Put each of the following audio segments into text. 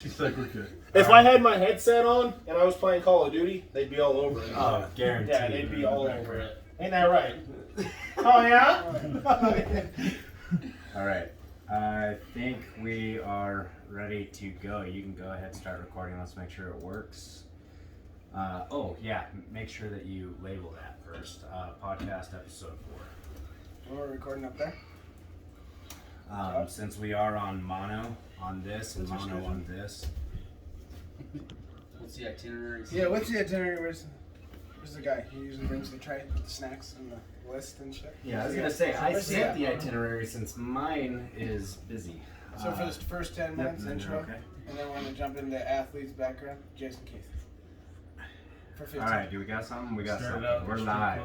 She's like, we're good. If I had my headset on and I was playing Call of Duty, they'd be all over it. Oh, guaranteed. Yeah, they'd be all over it. Ain't that right? Oh, yeah? All right. I think we are ready to go. You can go ahead and start recording. Let's make sure it works. Oh, yeah. Make sure that you label that first. Podcast episode 4. We're recording up there. Since we are on mono on this and mono on this. What's the itinerary? Yeah, what's the itinerary? Where's the guy? He usually brings the tray with the snacks and the list and shit. Yeah, I was going to say, I sent the itinerary since mine is busy. So for this first 10 minutes intro, okay. and then we're going to jump into athlete's background, Jason Keith. For 15. All right, do we got something? We got Start it something. up, We're just live.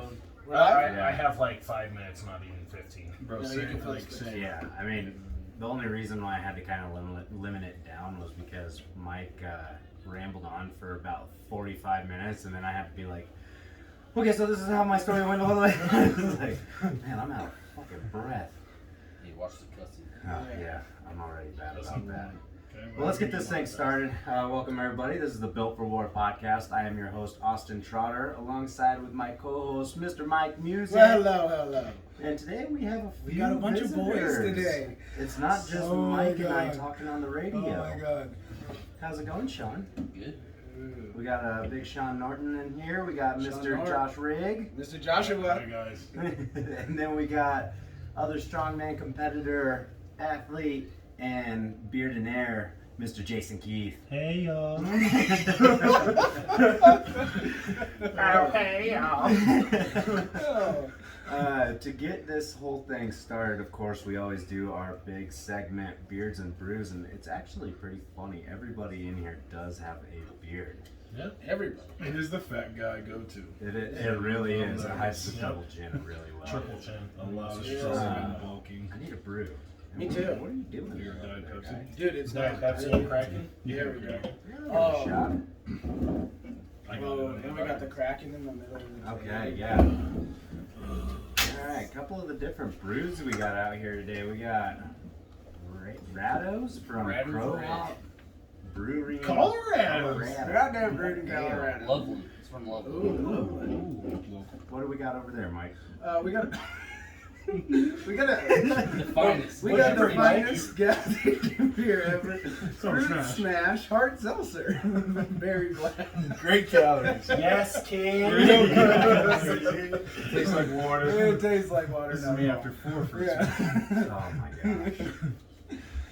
We're live? Yeah. I have like 5 minutes, not even 15. Bro, No, you say can it like, post say it. Yeah, I mean, the only reason why I had to kind of limit it down was because Mike rambled on for about 45 minutes, and then I had to be like, okay, so this is how my story went all the way. It's like, man, I'm out of fucking breath. Hey, watch the cussing. Oh, yeah, I'm already bad about that. Okay, Well, let's get this thing started. Welcome, everybody. This is the Built for War podcast. I am your host, Austin Trotter, alongside with my co-host, Mr. Mike Music. Well, hello. And today we have a few We got a bunch of boys visitors. today. It's not just Oh my Mike and I God. talking on the radio. Oh my god. How's it going, Shaun? Good. We got a big Shaun Norton in here. We got Shaun Mr. Nort. Josh Rigg. Mr. Joshua. Hi, guys. And then we got other strongman competitor, athlete, and beard and air, Mr. Jason Keith. Hey, y'all. Oh, hey, y'all. To get this whole thing started, of course, we always do our big segment, Beards and Brews, and it's actually pretty funny. Everybody in here does have a beard. Yep. Everybody. It is the fat guy go-to. It really is. It hides the double chin really well. Triple chin. A lot of Yeah. strong and bulking. I need a brew. Me too. What are you doing Your here? Diet Pepsi. Dude, it's Diet not Pepsi and Kraken? There we go. Oh. Oh. Shot. I got Oh, it. and we got the Kraken in the middle of the Okay, table. yeah. Alright, a couple of the different brews we got out here today. We got Rados from Rad and Crow Red. Hop Brewery. in Colorado. We're out there brewed in Colorado. Loveland. It's from Loveland. Ooh. What do we got over there, Mike? We got we got The finest. we What'd got you the bring, Mike? finest gasoline beer ever. Fruit Smash. Smash Hard Seltzer. Very black. Great calories. Yes, kid. Tastes like water. It tastes like water. This is now. me after 4 for Yeah. Oh my gosh.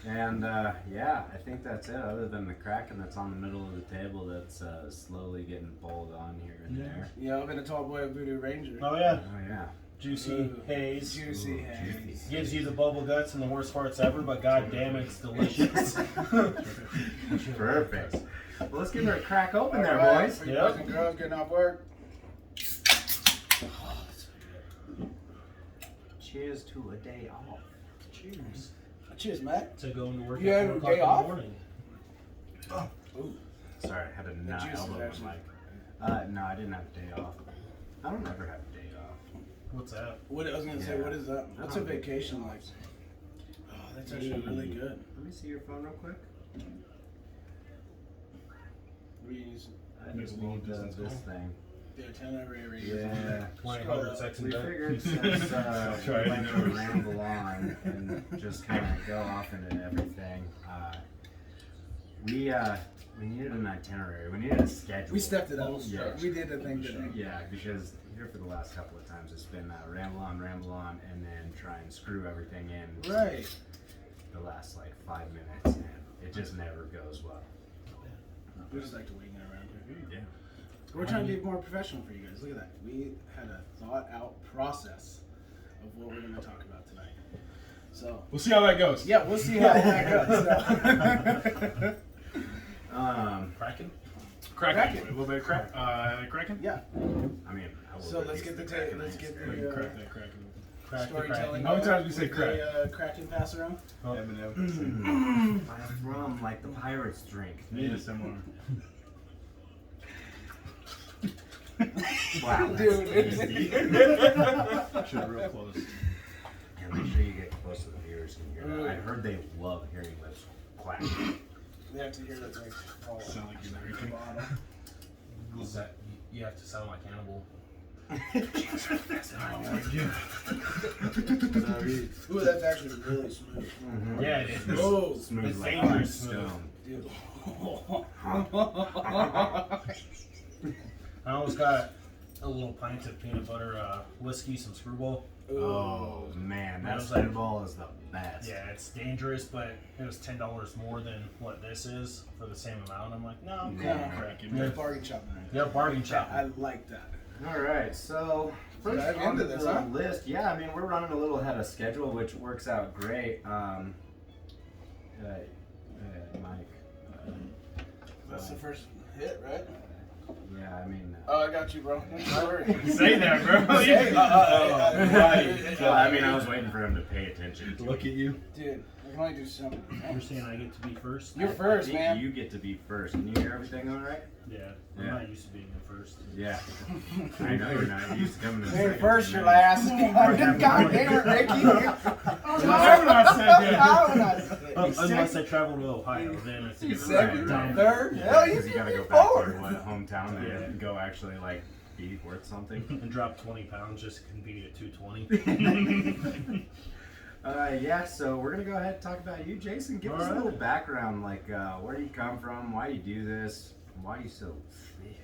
And yeah, I think that's it. Other than the Kraken that's on the middle of the table, that's slowly getting bowled on here and there. Yeah, I've been a tall boy of Voodoo Ranger. Oh, yeah. Oh yeah. Juicy Ooh. haze. Juicy Ooh, haze. juicy. Gives you the bubble guts and the worst farts ever, but god damn it, it's delicious. Perfect. Well, let's give her a crack open there, Alright, boys. for you Yep. boys and girls getting off work. Cheers to a day off. Cheers. Cheers, Matt. To go into work You at had 4 a o'clock day in the off? morning. Ooh. Sorry, I had a nut juice is elbow on actually- Mike. No, I didn't have a day off. I don't ever have a day off. What's that? What I was gonna say, Yeah. what is that? What's a vacation like? Oh, that's actually really good. Let me see your phone real quick. We use I just long need distance this call. thing. the itinerary. Yeah. 100 seconds We in bed. figured since Try we it went to anyway. ramble on and just kind of go off into everything, we needed an itinerary. We needed a schedule. We stepped it up. Yeah. We did the thing today. Yeah, because here for the last couple of times it's been ramble on, and then try and screw everything in Right. the last like 5 minutes, and it just never goes well. We just like to wing it around here. Yeah. We're trying to be more professional for you guys. Look at that. We had a thought out process of what we're going to talk about tonight. So, We'll see how that goes. yeah, we'll see how that goes. Kraken? Kraken. A little bit of crack. Kraken? Yeah. I mean, I will So let's get the Kraken let's ice get cream. the Crack that Kraken. Crack the storytelling. Kraken. How many times we say with crack? the Kraken pass around. Eminem. Buy rum like the pirates drink. ASMR. Wow, Dude, Should real close. Yeah, make sure you get close so the viewers can hear that. I heard they love hearing lips quack. They have to hear it like all Sound like you're the drinking. bottom. Is that you have to sound like Hannibal? Ooh, that's actually really smooth. Yeah, it is. Oh, Smooth It's like dangerous stone. dude. I almost got a little pint of peanut butter whiskey, some screwball. Oh man, that That was like- snowball is the best. Yeah, it's dangerous, but it was $10 more than what this is for the same amount. I'm like, no, I'm cool. Yeah. Cracking. Yeah. Bargain shopping. Right? Yeah, bargain shop. I like that. All right, so first Dive on into the this, huh? list, yeah, I mean we're running a little ahead of schedule, which works out great. Mike. That's the first hit, right? Yeah, I mean. Oh, I got you, bro. Don't worry. Say that, bro. Say, Right. So, I mean, I was waiting for him to pay attention. To Look me. at you. Dude, I can only do something. You're saying I get to be first? You're I first, think man. You get to be first. Can you hear everything all right? Yeah, I'm Yeah. not used to being the first. Yeah. I know you're not used to coming to You're second. first, you're last. God damn it, Ricky. Unless I travel to Ohio, then it's a You different second, time. third. Yeah, Hell, you because you gotta go can back forward. to what hometown Yeah. and go actually like be worth something. And drop 20 pounds just to compete at 220. Yeah, so we're gonna go ahead and talk about you, Jason. Give us a little background, like where do you come from, why you do this, why are you so thick?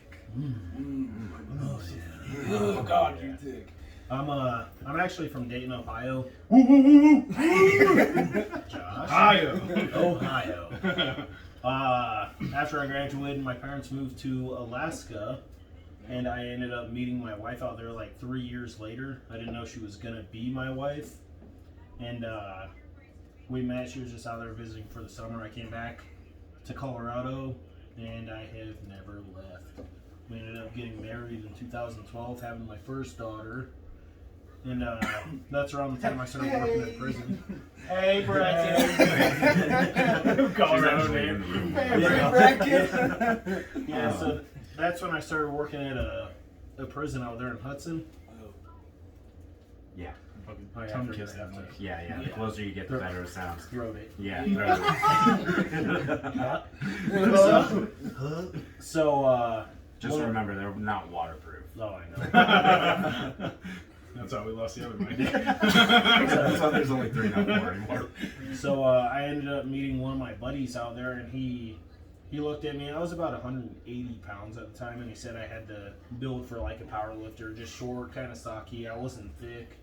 Oh, God, you dick. I'm actually from Dayton, Ohio. Josh. Ohio. After I graduated, my parents moved to Alaska, and I ended up meeting my wife out there like 3 years later. I didn't know she was gonna be my wife, and we met. She was just out there visiting for the summer. I came back to Colorado, and I have never left. We ended up getting married in 2012, having my first daughter. And that's around the time I started working at prison. Hey, Bracken. Colorado She's actually in name. the room. Hey, Bracken. Yeah, so that's when I started working at a prison out there in Hudson. Yeah, Fucking Oh, yeah, tongue I kiss forgot that that. much. yeah. The closer you get, the better it sounds. Throat it. Yeah. So, Just well, remember, they're not waterproof. oh, I know. That's how we lost the other one. That's why there's only 3, not 4 anymore. So I ended up meeting one of my buddies out there, and he looked at me. I was about 180 pounds at the time, and he said I had to build for like a power lifter, just short, kind of stocky. I wasn't thick.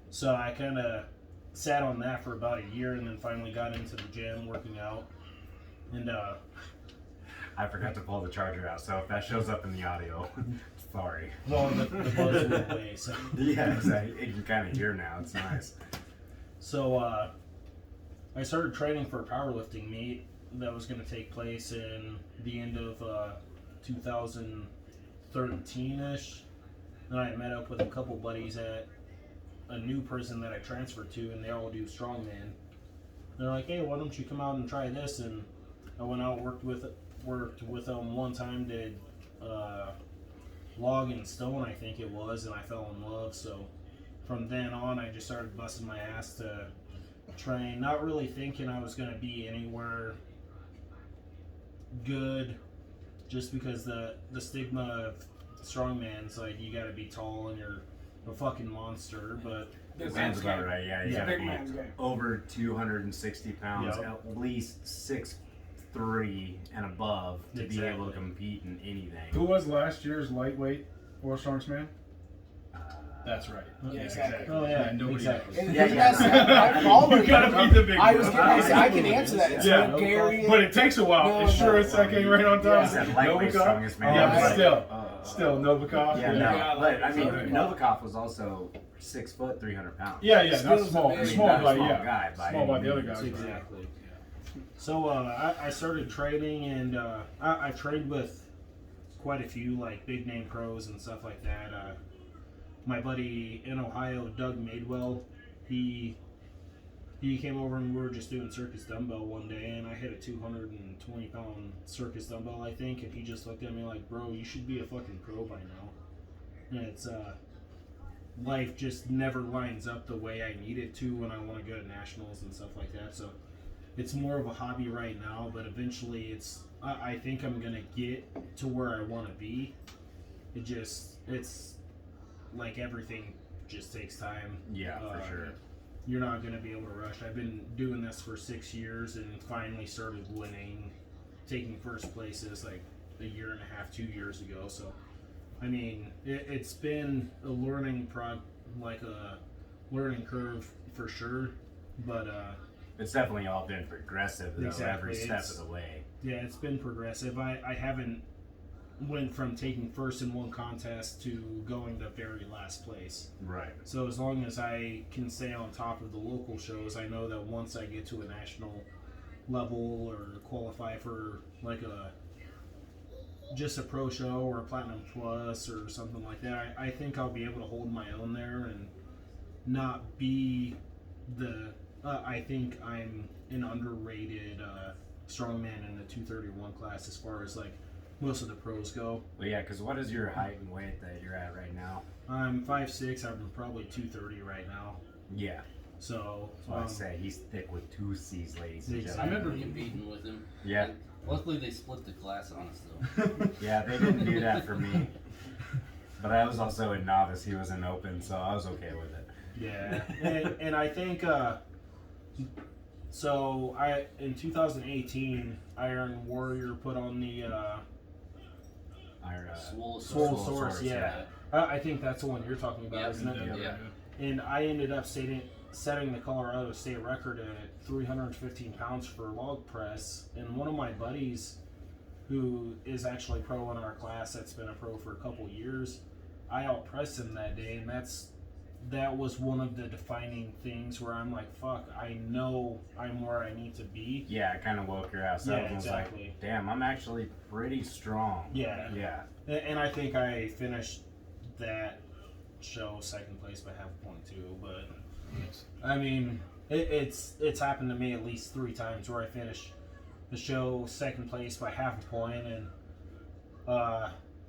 So I kind of sat on that for about a year, and then finally got into the gym, working out. And I forgot to pull the charger out, so if that shows up in the audio, sorry. well, the buzz went away. So Yeah, exactly. You can kind of hear now. It's nice. So I started training for a powerlifting meet that was going to take place in the end of 2013-ish. And I met up with a couple buddies at a new prison that I transferred to, and they all do Strongman. They're like, hey, why don't you come out and try this? And I went out, worked with them one time, did log and stone, I think it was, and I fell in love. So from then on, I just started busting my ass to train, not really thinking I was going to be anywhere good, just because the stigma of strongman's like you got to be tall and you're a fucking monster. But That sounds about right. Yeah, you Yeah. gotta Big be man's game. over 260 pounds, Yep. at least 6'3" and above to be able to Exactly. compete in anything. Who was last year's lightweight World Strongman? That's right. Yeah, exactly. Oh yeah, nobody exactly. knows. And Yeah, yes, yeah. I followed You gotta him. be the big I was one. gonna say I can answer that. It's Yeah. like Gary. But it takes a while. No, It's sure no. it's second right on Yeah. top. He said lightweight Novikov? strongest man. Yeah, Oh, but yeah. still Novikov. Yeah, Yeah. no, but I mean, Sorry. Novikov was also 6 foot, 300 pounds. Yeah, not Still small. a big- Small, not a by small yeah. guy by Small by any the other means. guys. Exactly. So I started training, and I trained with quite a few like big name pros and stuff like that. My buddy in Ohio, Doug Madewell, he came over and we were just doing circus dumbbell one day, and I hit a 220 pound circus dumbbell, I think, and he just looked at me like, bro, you should be a fucking pro by now. And it's life just never lines up the way I need it to when I want to go to nationals and stuff like that. So it's more of a hobby right now, but eventually I think I'm gonna get to where I want to be. It's like everything just takes time. Yeah, for sure. You're not gonna be able to rush. I've been doing this for 6 years and finally started winning, taking first places like a year and a half, 2 years ago. So, I mean, it's been a learning curve for sure, but It's definitely all been progressive though, Exactly, every step it's- of the way. yeah, it's been progressive. I haven't went from taking first in one contest to going to very last place. Right. So as long as I can stay on top of the local shows, I know that once I get to a national level or qualify for like just a pro show or a platinum plus or something like that, I think I'll be able to hold my own there and not be I think I'm an underrated strongman in the 231 class as far as like most of the pros go. Well, yeah, because what is your height and weight that you're at right now? I'm 5'6", I'm probably 230 right now. Yeah. So, So I say he's thick with 2 C's, ladies and I Exactly. gentlemen. remember competing with him. Yeah. Luckily, they split the class on us though. Yeah, they didn't do that for me. But I was also a novice. He was an open, so I was okay with it. yeah, and I think so. In 2018, Iron Warrior put on the Our, Swole Swole Swole Source. Source, Yeah, I think that's the one you're talking about, Yeah, isn't it? yeah. And I ended up setting the Colorado state record at 315 pounds for log press. And one of my buddies, who is actually pro in our class, that's been a pro for a couple years, I outpressed him that day, and that was one of the defining things where I'm like, fuck, I know I'm where I need to be. yeah, it kind of woke your ass up Yeah, and was exactly. like, damn, I'm actually pretty strong. Yeah. Yeah. And I think I finished that show second place by half a point too, but I mean, it's happened to me at least 3 times where I finished the show second place by half a point, and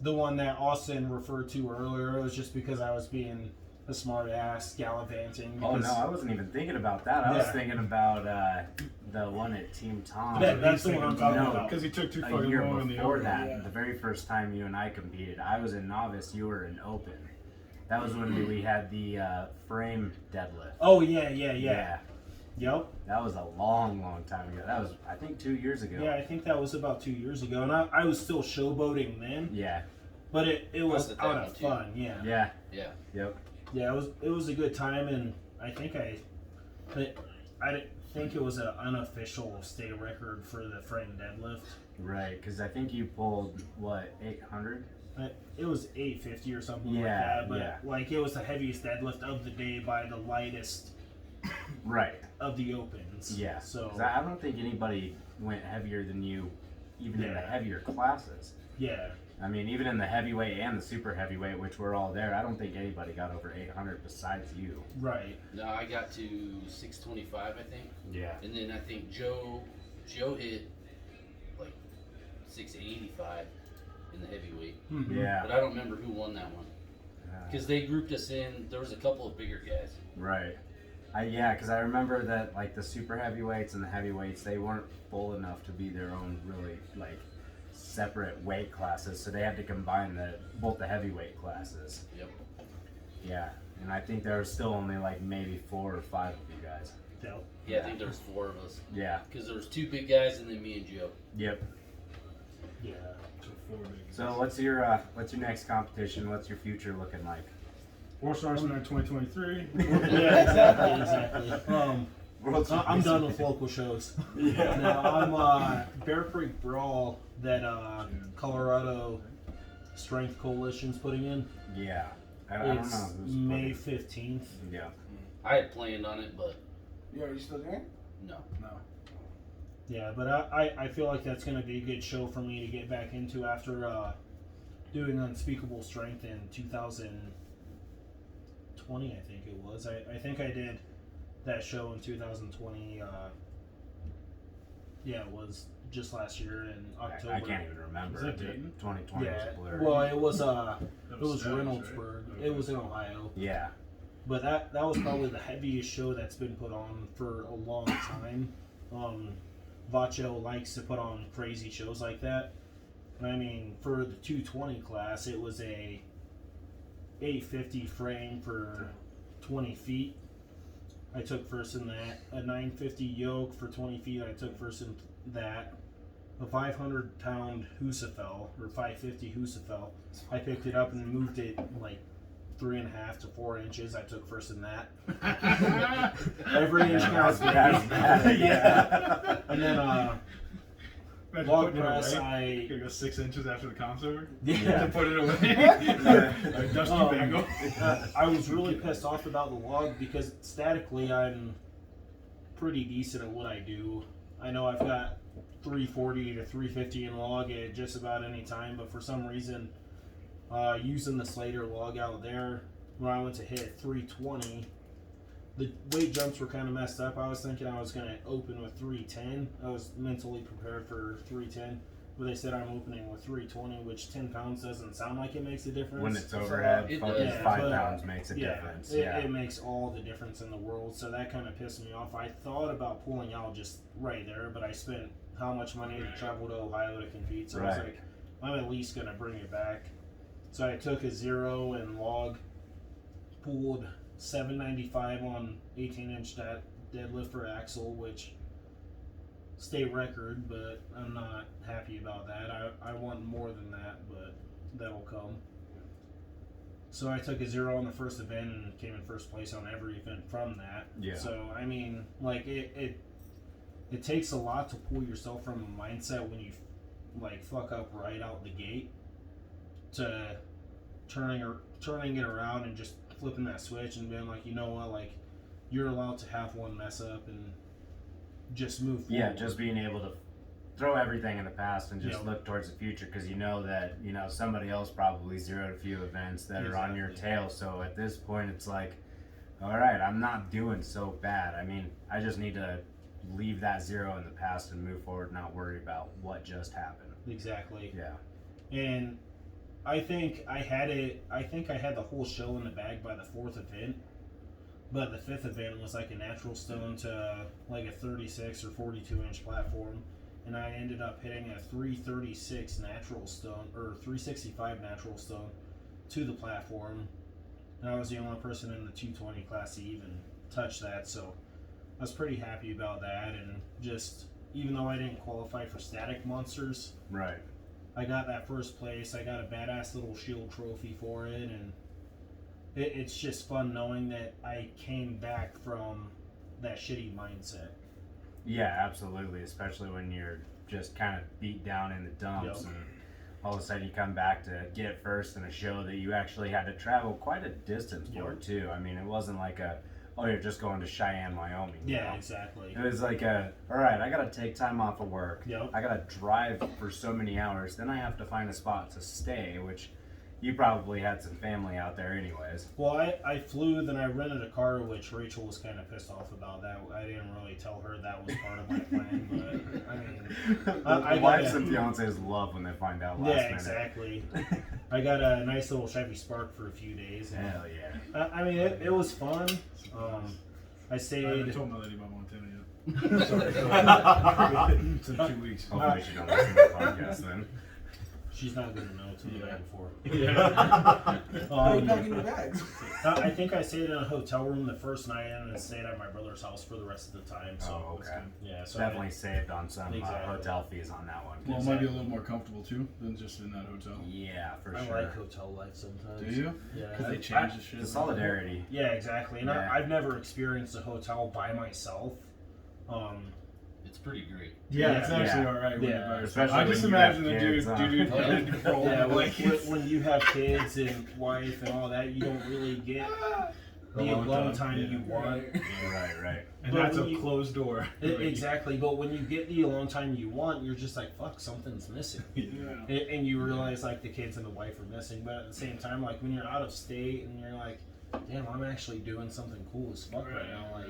the one that Austin referred to earlier was just because I was being a smart ass gallivanting. Oh because- no, I wasn't even thinking about that. I was Yeah. thinking about the one at Team Tom. That's the one I'm talking No, about. Because he took too a fucking year long in the before open. that, yeah. the very first time you and I competed, I was a novice, you were an open. That was when we had the frame deadlift. Oh yeah. Yep. That was a long time ago. That was, I think, 2 years ago. Yeah, I think that was about 2 years ago, and I was still showboating then, Yeah. but it was Busted that out one, of too. fun. Yeah. Yeah. Yeah. Yep. Yeah, it was a good time, and I think I didn't think it was an unofficial state record for the frame deadlift. Right, because I think you pulled, what, 800? It was 850 or something like Yeah, that, but yeah. like it was the heaviest deadlift of the day by the lightest Right. of the opens. Yeah. So 'Cause I don't think anybody went heavier than you, even in the Yeah. heavier classes. yeah, I mean, even in the heavyweight and the super heavyweight, which were all there, I don't think anybody got over 800 besides you. right. No, I got to 625, I think, Yeah. and then I think Joe hit like 685 in the heavyweight, Mhm. Yeah. but I don't remember who won that one because they grouped us in. There was a couple of bigger guys. Right. Yeah, because I remember that like the super heavyweights and the heavyweights, they weren't full enough to be their own really like separate weight classes, so they had to combine both the heavyweight classes. Yep. Yeah, and I think there was still only like maybe 4 or 5 of you guys. So, Yeah, I think there was 4 of us Yeah. because there was 2 big guys and then me and Joe. Yep. yeah. So what's your next competition? What's your future looking like? War Swordsman 2023. Yeah, exactly. World I'm done with local shows. Yeah. No, I'm Bear Creek Brawl that Colorado Strength Coalition's putting in. Yeah. I don't know It's who's May putting- 15th. Yeah. I had planned on it, but Are you still doing? no. No. Yeah, but I feel like that's going to be a good show for me to get back into after doing Unspeakable Strength in 2020, I think it was. I think I did that show in 2020. Yeah, it was just last year in October. I can't even remember. Was that Dayton? 2020 was Yeah, a blur. well, it was That Status, Reynoldsburg. right? It was in Ohio. Yeah. But that was probably the heaviest show that's been put on for a long time. Vacho likes to put on crazy shows like that. I mean, for the 220 class, it was a 850 frame for 20 feet. I took first in that. A 950 yoke for 20 feet. I took first in that. A 500-pound Husafel, or 550 Husafel. I picked it up and moved it like 3.5 to 4 inches. I took first in that. Every inch counts. Yeah. And then Imagine log putting it press, away. You gotta go 6 inches after the comp's over. Yeah. To put it away. Like dusty bagel. I was really pissed off about the log because statically I'm pretty decent at what I do. I know I've got 340 to 350 in log at just about any time, but for some reason, using the Slater log out there, when I went to hit 320, the weight jumps were kind of messed up. I was thinking I was going to open with 310. I was mentally prepared for 310, but they said I'm opening with 320, which 10 pounds doesn't sound like it makes a difference. When it's overhead, It fucking does. 5 pounds makes a Yeah, difference. it makes all the difference in the world. So that kind of pissed me off. I thought about pulling out just right there, but I spent how much money to travel to Ohio to compete. So I was Right. like, I'm at least going to bring it back. So I took a 0 and log, pulled 795 on 18-inch deadlift for axle, which state record, but I'm not happy about that. I want more than that, but that'll come. So I took a 0 on the first event and came in first place on every event from that. Yeah. So I mean, like it takes a lot to pull yourself from a mindset when you like fuck up right out the gate to turning it around and just flipping that switch and being like, you know what, like you're allowed to have one mess up and just move forward. Yeah, just being able to throw everything in the past and just Yep. look towards the future, because you know that somebody else probably zeroed a few events that are on your tail. So at this point, it's like, all right, I'm not doing so bad. I mean, I just need to leave that 0 in the past and move forward, not worry about what just happened. Exactly. Yeah. And I think I had the whole show in the bag by the 4th event, but the 5th event was like a natural stone to like a 36 or 42 inch platform, and I ended up hitting a 336 natural stone or 365 natural stone to the platform, and I was the only person in the 220 class to even touch that, so I was pretty happy about that. And just even though I didn't qualify for static monsters, Right. I got that first place. I got a badass little shield trophy for it, and it's just fun knowing that I came back from that shitty mindset. Yeah, absolutely. Especially when you're just kind of beat down in the dumps, Yep. and all of a sudden you come back to get first in a show that you actually had to travel quite a distance for Yep. too. I mean, it wasn't like you're just going to Cheyenne, Wyoming. you Yeah, know? exactly. It was like all right, I gotta take time off of work. Yep. I gotta drive for so many hours. Then I have to find a spot to stay, which you probably had some family out there anyways. Well, I flew, then I rented a car, which Rachel was kind of pissed off about that. I didn't really tell her that was part of my plan, but I mean, I Wives got and fiancés love when they find out last yeah, minute. exactly. I got a nice little Chevy Spark for a few days. And, Hell yeah. I mean, it was fun. I I stayed. haven't told my lady about Montana yet. Sorry. It's in 2 weeks. Hopefully she don't listen to the podcast then. She's not gonna know till the night before. Yeah. Put it back in your bags. I think I stayed in a hotel room the first night and then stayed at my brother's house for the rest of the time. So Oh, okay. yeah, so Definitely saved on some Exactly. hotel fees on that one. Well, it might be a little more comfortable too than just in that hotel. Yeah, for I sure. like hotel life sometimes. Do you? Yeah. Because they change the shit. The solidarity. Yeah, exactly. And Yeah. I've never experienced a hotel by myself. It's pretty great. Yeah, it's actually Yeah. alright when Yeah. you're by yourself. Especially I just when you have imagine the kids, dude roll Yeah, the blankets. when you have kids and wife and all that, you don't really get the alone time you want. Right. And But that's when a you- closed door. Exactly, but when you get the alone time you want, you're just like, fuck, something's missing. Yeah. And you realize like the kids and the wife are missing, but at the same time, like when you're out of state and you're like, damn, I'm actually doing something cool as fuck right now. Like,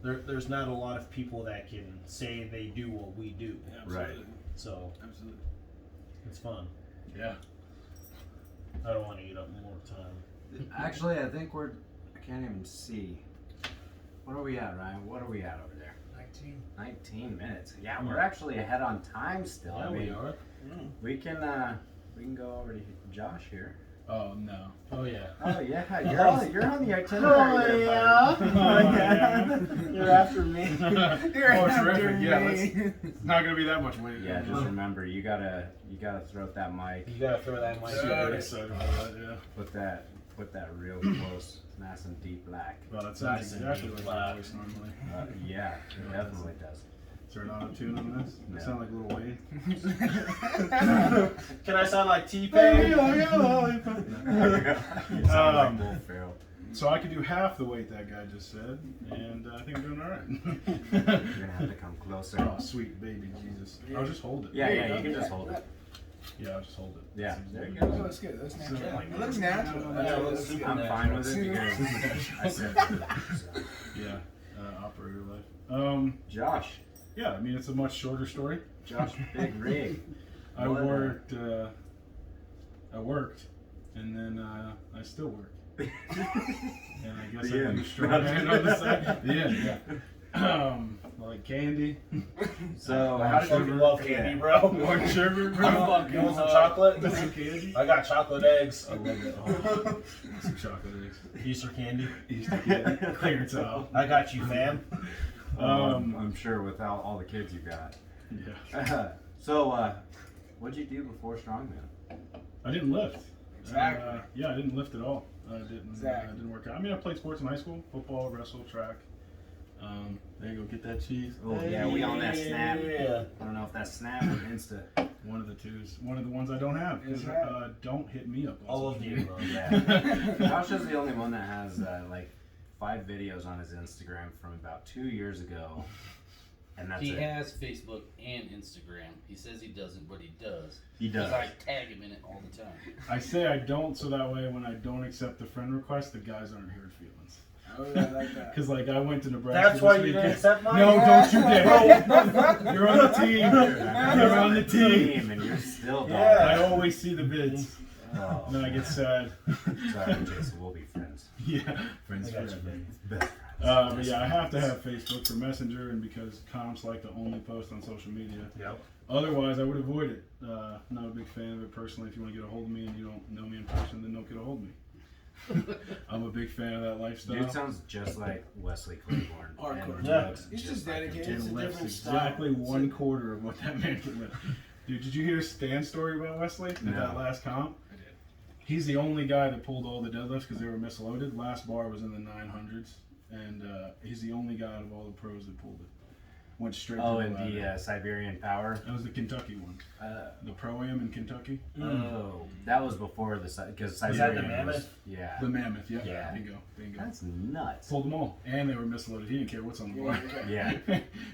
there's not a lot of people that can say they do what we do, Absolutely. Right. so Absolutely. it's fun. Yeah. I don't want to eat up more time. Actually, I think I can't even see. What are we at, Ryan? What are we at over there? I 19 minutes. Yeah, we're actually ahead on time still. Yeah, I mean, we are. we can go over to Josh here. Oh no. Oh yeah. Oh yeah, you're on the itinerary. yeah. Buddy. You're after me. Oh, terrific. Yeah, it's not gonna be that much weight. Yeah, just remember you gotta throw that mic. You gotta throw that mic. Yeah, I'm in. excited about that. Yeah. Put that real close, nice and deep black. Well, that Nice sounds and exactly deep like my black. voice normally. Yeah, it definitely does. Is there an auto tune on this? No. I sound like Lil Wayne. Can I sound like T-Pain? You sound like Will Ferrell. So I could do half the weight that guy just said, and I think I'm doing all right. You're gonna have to come closer. Oh, sweet baby Jesus. I'll just hold it. Yeah, you can just hold it. Yeah, I'll just hold it. Yeah, That's there you exactly- go. Looks good. Looks So- natural. It looks natural. Yeah, it looks good. super I'm fine with it because I said so. Yeah, operator life. Josh, Yeah, I mean it's a much shorter story. Josh, big rig. I What, worked, and then I still work. And I guess The I do end. Strongman on the side. The end, yeah. Like candy. So I how did fucking you love candy, bro. More sugar, bro. I'm fucking. You want some chocolate? Some candy. I got chocolate eggs. I love that. Oh, some chocolate eggs. Easter candy. Easter candy. Clearance out. I got you, fam. I'm sure without all the kids you got. Yeah. So what'd you do before Strongman? I didn't lift. Exactly. Yeah, I didn't lift at all. I didn't. Exactly. Didn't work out. I mean, I played sports in high school: football, wrestle, track. There you go. Get that cheese. Oh yeah, we on that Snap. Yeah. I don't know if that's Snap or Insta. One of the twos. One of the ones I don't have. Is 'Cause, that- don't hit me up. on All of social you, media. bro. Yeah. Josh is the only one that has like 5 videos on his Instagram from about 2 years ago, and that's He it. has Facebook and Instagram. He says he doesn't, but he does. He does. Because I tag him in it all the time. I say I don't, so that way when I don't accept the friend request, the guys aren't hurt feelings. Oh, yeah, I like that. Because like I went to Nebraska. That's why this you didn't weekend. accept mine? No, don't you dare! You're on the team. You're on the team. and you're still dog. I always see the vids, Oh, and then I get sad. sorry, Jason. We'll be friends. Yeah, friends I got you, forever. baby. Best But yeah, I have to have Facebook for Messenger, and because comps like to only post on social media. Yep. Otherwise, I would avoid it. Not a big fan of it personally. If you want to get a hold of me and you don't know me in person, then don't get a hold of me. I'm a big fan of that lifestyle. Dude sounds just like Wesley Claiborne. Hardcore. And Yeah. looks He's just like him. dedicated. and It's a lifts different exactly style. 1/4 of what that man can lift. Dude, did you hear Stan's story about Wesley at No. that last comp? I did. He's the only guy that pulled all the deadlifts because they were misloaded. Last bar was in the 900s, and he's the only guy out of all the pros that pulled it. Went straight Oh, to and the ladder. the Siberian Power. That was the Kentucky one. The Pro-Am in Kentucky. Oh, that was before the because that the Siberian was, Mammoth? yeah. The Mammoth, yeah. Yeah. Bingo. That's nuts. Pulled them all. And they were misloaded. He didn't care what's on the bar. Yeah.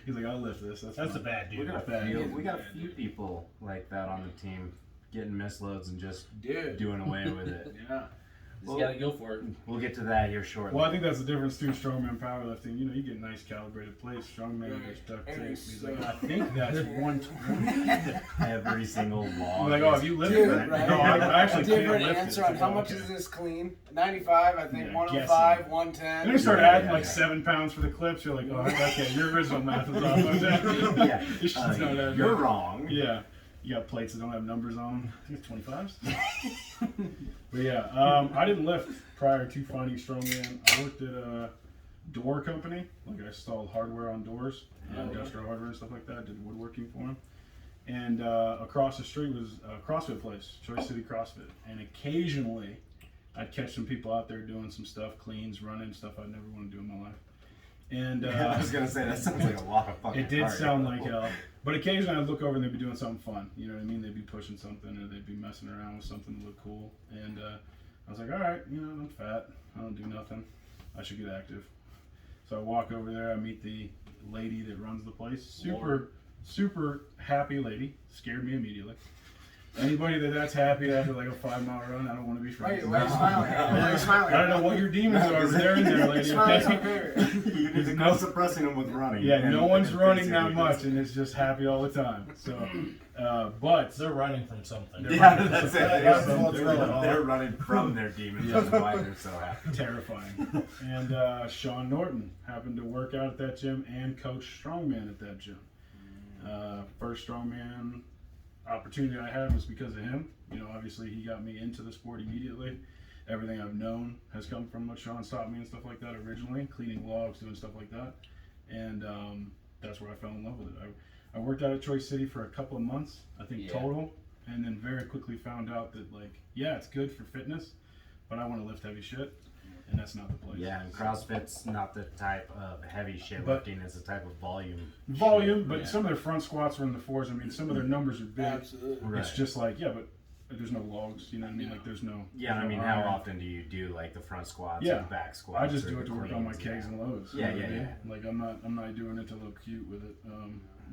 He's like, I'll lift this. That's That's a fine. bad We dude. got Bad. we got a few people like that on the team, getting misloads and just Dude. doing away with it. Yeah. Just gotta go for it. We'll get to that here shortly. Well, I think that's the difference too. Strongman powerlifting, you know, you get nice calibrated plates. Strongman Right. gets duct tape. And He's so- like, I think that's 120. Every single log. I'm like, oh, is- have you lifted Dude, that? right? No, I actually a can't different lift answer it. on how much Okay. is this clean? 95, I think. Yeah, 105, guessing. 110. And they start Yeah, adding yeah, like yeah. 7 pounds for the clips. You're like, oh, okay, your original math is off. Yeah. This shit's not adding You're up. wrong. Yeah. You got plates that don't have numbers on them. I think it's 25s. But yeah, I didn't lift prior to finding Strongman. I worked at a door company. Like I installed hardware on doors, industrial hardware and stuff like that. Did woodworking for them. And across the street was a CrossFit place, Choice City CrossFit. And occasionally, I'd catch some people out there doing some stuff, cleans, running, stuff I'd never want to do in my life. And I was gonna say that sounds like a lot of fucking. it did cardio. sound like hell. But occasionally I'd look over and they'd be doing something fun. You know what I mean? They'd be pushing something or they'd be messing around with something that looked cool. And I was like, all right, you know, I'm fat. I don't do nothing. I should get active. So I walk over there. I meet the lady that runs the place. Super happy lady. Scared me immediately. Anybody that's happy after like a 5-mile run, I don't want to be friends. Why are you smiling? Why are you smiling? I don't know what your demons are, but they're in there, lady. Smiling Okay? You need to go suppressing them with running. Yeah, and- no one's and running facing that demons. much, and it's just happy all the time. So, but They're running from something. Yeah, that's it. That's They're, what's going on. they're running from their demons. That's why they're so happy. terrifying. And Shaun Norton happened to work out at that gym and coach Strongman at that gym. First Strongman opportunity I had was because of him. You know, obviously he got me into the sport immediately. Everything I've known has come from what Shaun taught me and stuff like that originally, cleaning logs, doing stuff like that. And that's where I fell in love with it. I worked out at Choice City for a couple of months, I think total, and then very quickly found out that, like, yeah, it's good for fitness, but I want to lift heavy shit, and that's not the place. Yeah, and CrossFit's not the type of heavy shit But- lifting. It's a type of volume. Volume, but Yeah. some of their front squats are in the 4s. I mean, some of their numbers are big. Absolutely. Right. It's just like, yeah, but there's no logs, you know what I mean? Like, there's no... Yeah, I no mean, how iron. often do you do like the front squats Yeah. and back squats? I just or do it the to work on my cleans? kegs and lows. Yeah, you know what I yeah, mean? Like, I'm not doing it to look cute with it.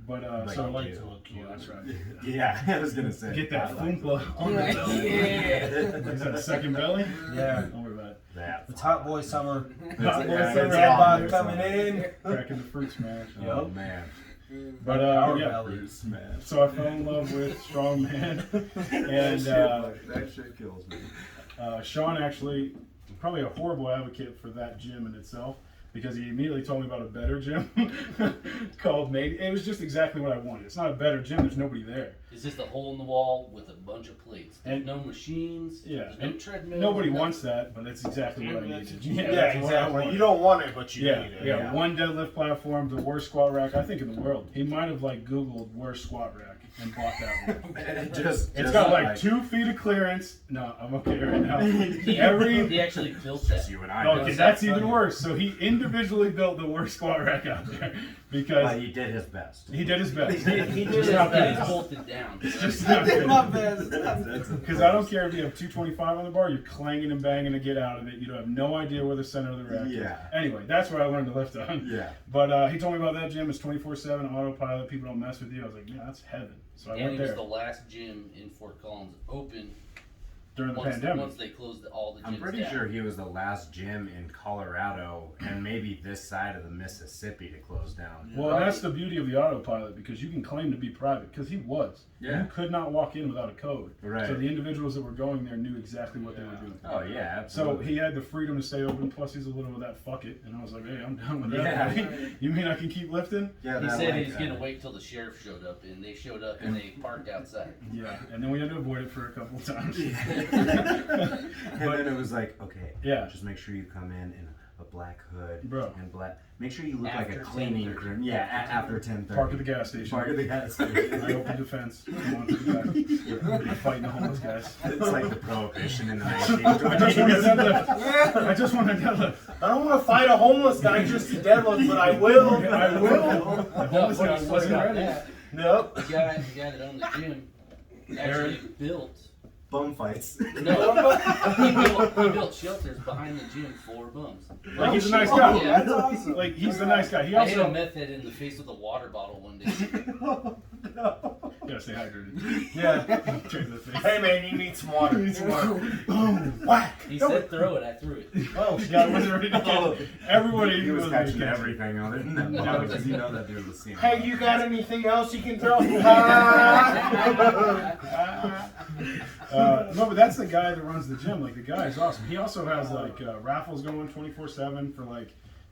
But But I so you like do. to look cute. well, that's right. Yeah, I was gonna say. Get that I like foompa on the belly. Is that a second belly? Yeah. Don't worry about it. that. It's hot boy summer. Hot boy Yeah, summer. it's Red hot bod boy coming summer. in. Cracking the fruit smash. Oh man. But Our yeah. bellies. Smash. So I fell in love with Strongman, and that shit kills me. Shaun actually probably a horrible advocate for that gym in itself, because he immediately told me about a better gym called Maybe. It was just exactly what I wanted. It's not a better gym. There's nobody there. It's just a hole in the wall with a bunch of plates. There's And- no machines. Yeah, There's no and treadmill. nobody nothing. wants that, but that's exactly what I needed. Yeah, that's what I exactly. wanted. You don't want it, but you Yeah, need it. yeah, one deadlift platform, the worst squat rack I think in the world. He might have like Googled worst squat rack and bought that one. It's got like 2 feet of clearance. No, I'm okay right now. He actually built that. Just you and I. Okay, that's even worse. So he individually built the worst squat rack out there because But he did his best. he did his best. He Just did not that. It's finished. bolted down. Just not Did my finished. best. Because I don't care if you have 225 on the bar, you're clanging and banging to get out of it. You don't have no idea where the center of the rack is. Yeah. Anyway, that's where I learned to lift on. Yeah. But he told me about that gym. It's 24/7 autopilot. People don't mess with you. I was like, yeah, that's heaven. So I And went it was there the last gym in Fort Collins open during the once pandemic. they closed all the gyms I'm pretty down. sure he was the last gym in Colorado and maybe this side of the Mississippi to close down. Well, that's the beauty of the autopilot, because you can claim to be private, because he was. Yeah. You could not walk in without a code. Right. So the individuals that were going there knew exactly what they were doing. Oh yeah, So absolutely. he had the freedom to stay open, plus he's a little of that fuck it. And I was like, hey, I'm down with Yeah. that. You mean I can keep lifting? Yeah, He that, said like, he was going to wait till the sheriff showed up, and they showed up and they parked outside. Yeah. And then we had to avoid it for a couple of times. And then it was like, okay, Yeah. just make sure you come in a black hood Bro. and black. Make sure you look like After a cleaning 10:30. crew. Yeah, after 10:30. Park at the gas station. Park at the gas I station. opened defense. Come on to the back. I'm fighting the homeless guys. It's like the prohibition in the I just want a 1920s. deadlift. I just want a deadlift. I don't want to fight a homeless guy just to deadlift, but I will. I will. The homeless What guy he wasn't said about ready. that, Nope. the guy that owned the gym actually built. Bum fights. No, he built shelters behind the gym for bums. Like, he's a nice guy. Yeah. That's awesome. Like, he's the nice guy. He I hit a also meth head in the face with a water bottle one day. gotta stay hydrated. Yeah. Straight to the face. Hey man, you need some water. Boom. Whack. He said throw it, I threw it. Oh, yeah, I wasn't ready to Oh. catch. Everybody He was ready to catching catch. everything other than that ball because you know that dude was seeing. Hey, you got anything else you can throw? No, but that's the guy that runs the gym. Like, the guy is awesome. He also has like raffles going 24/7 for like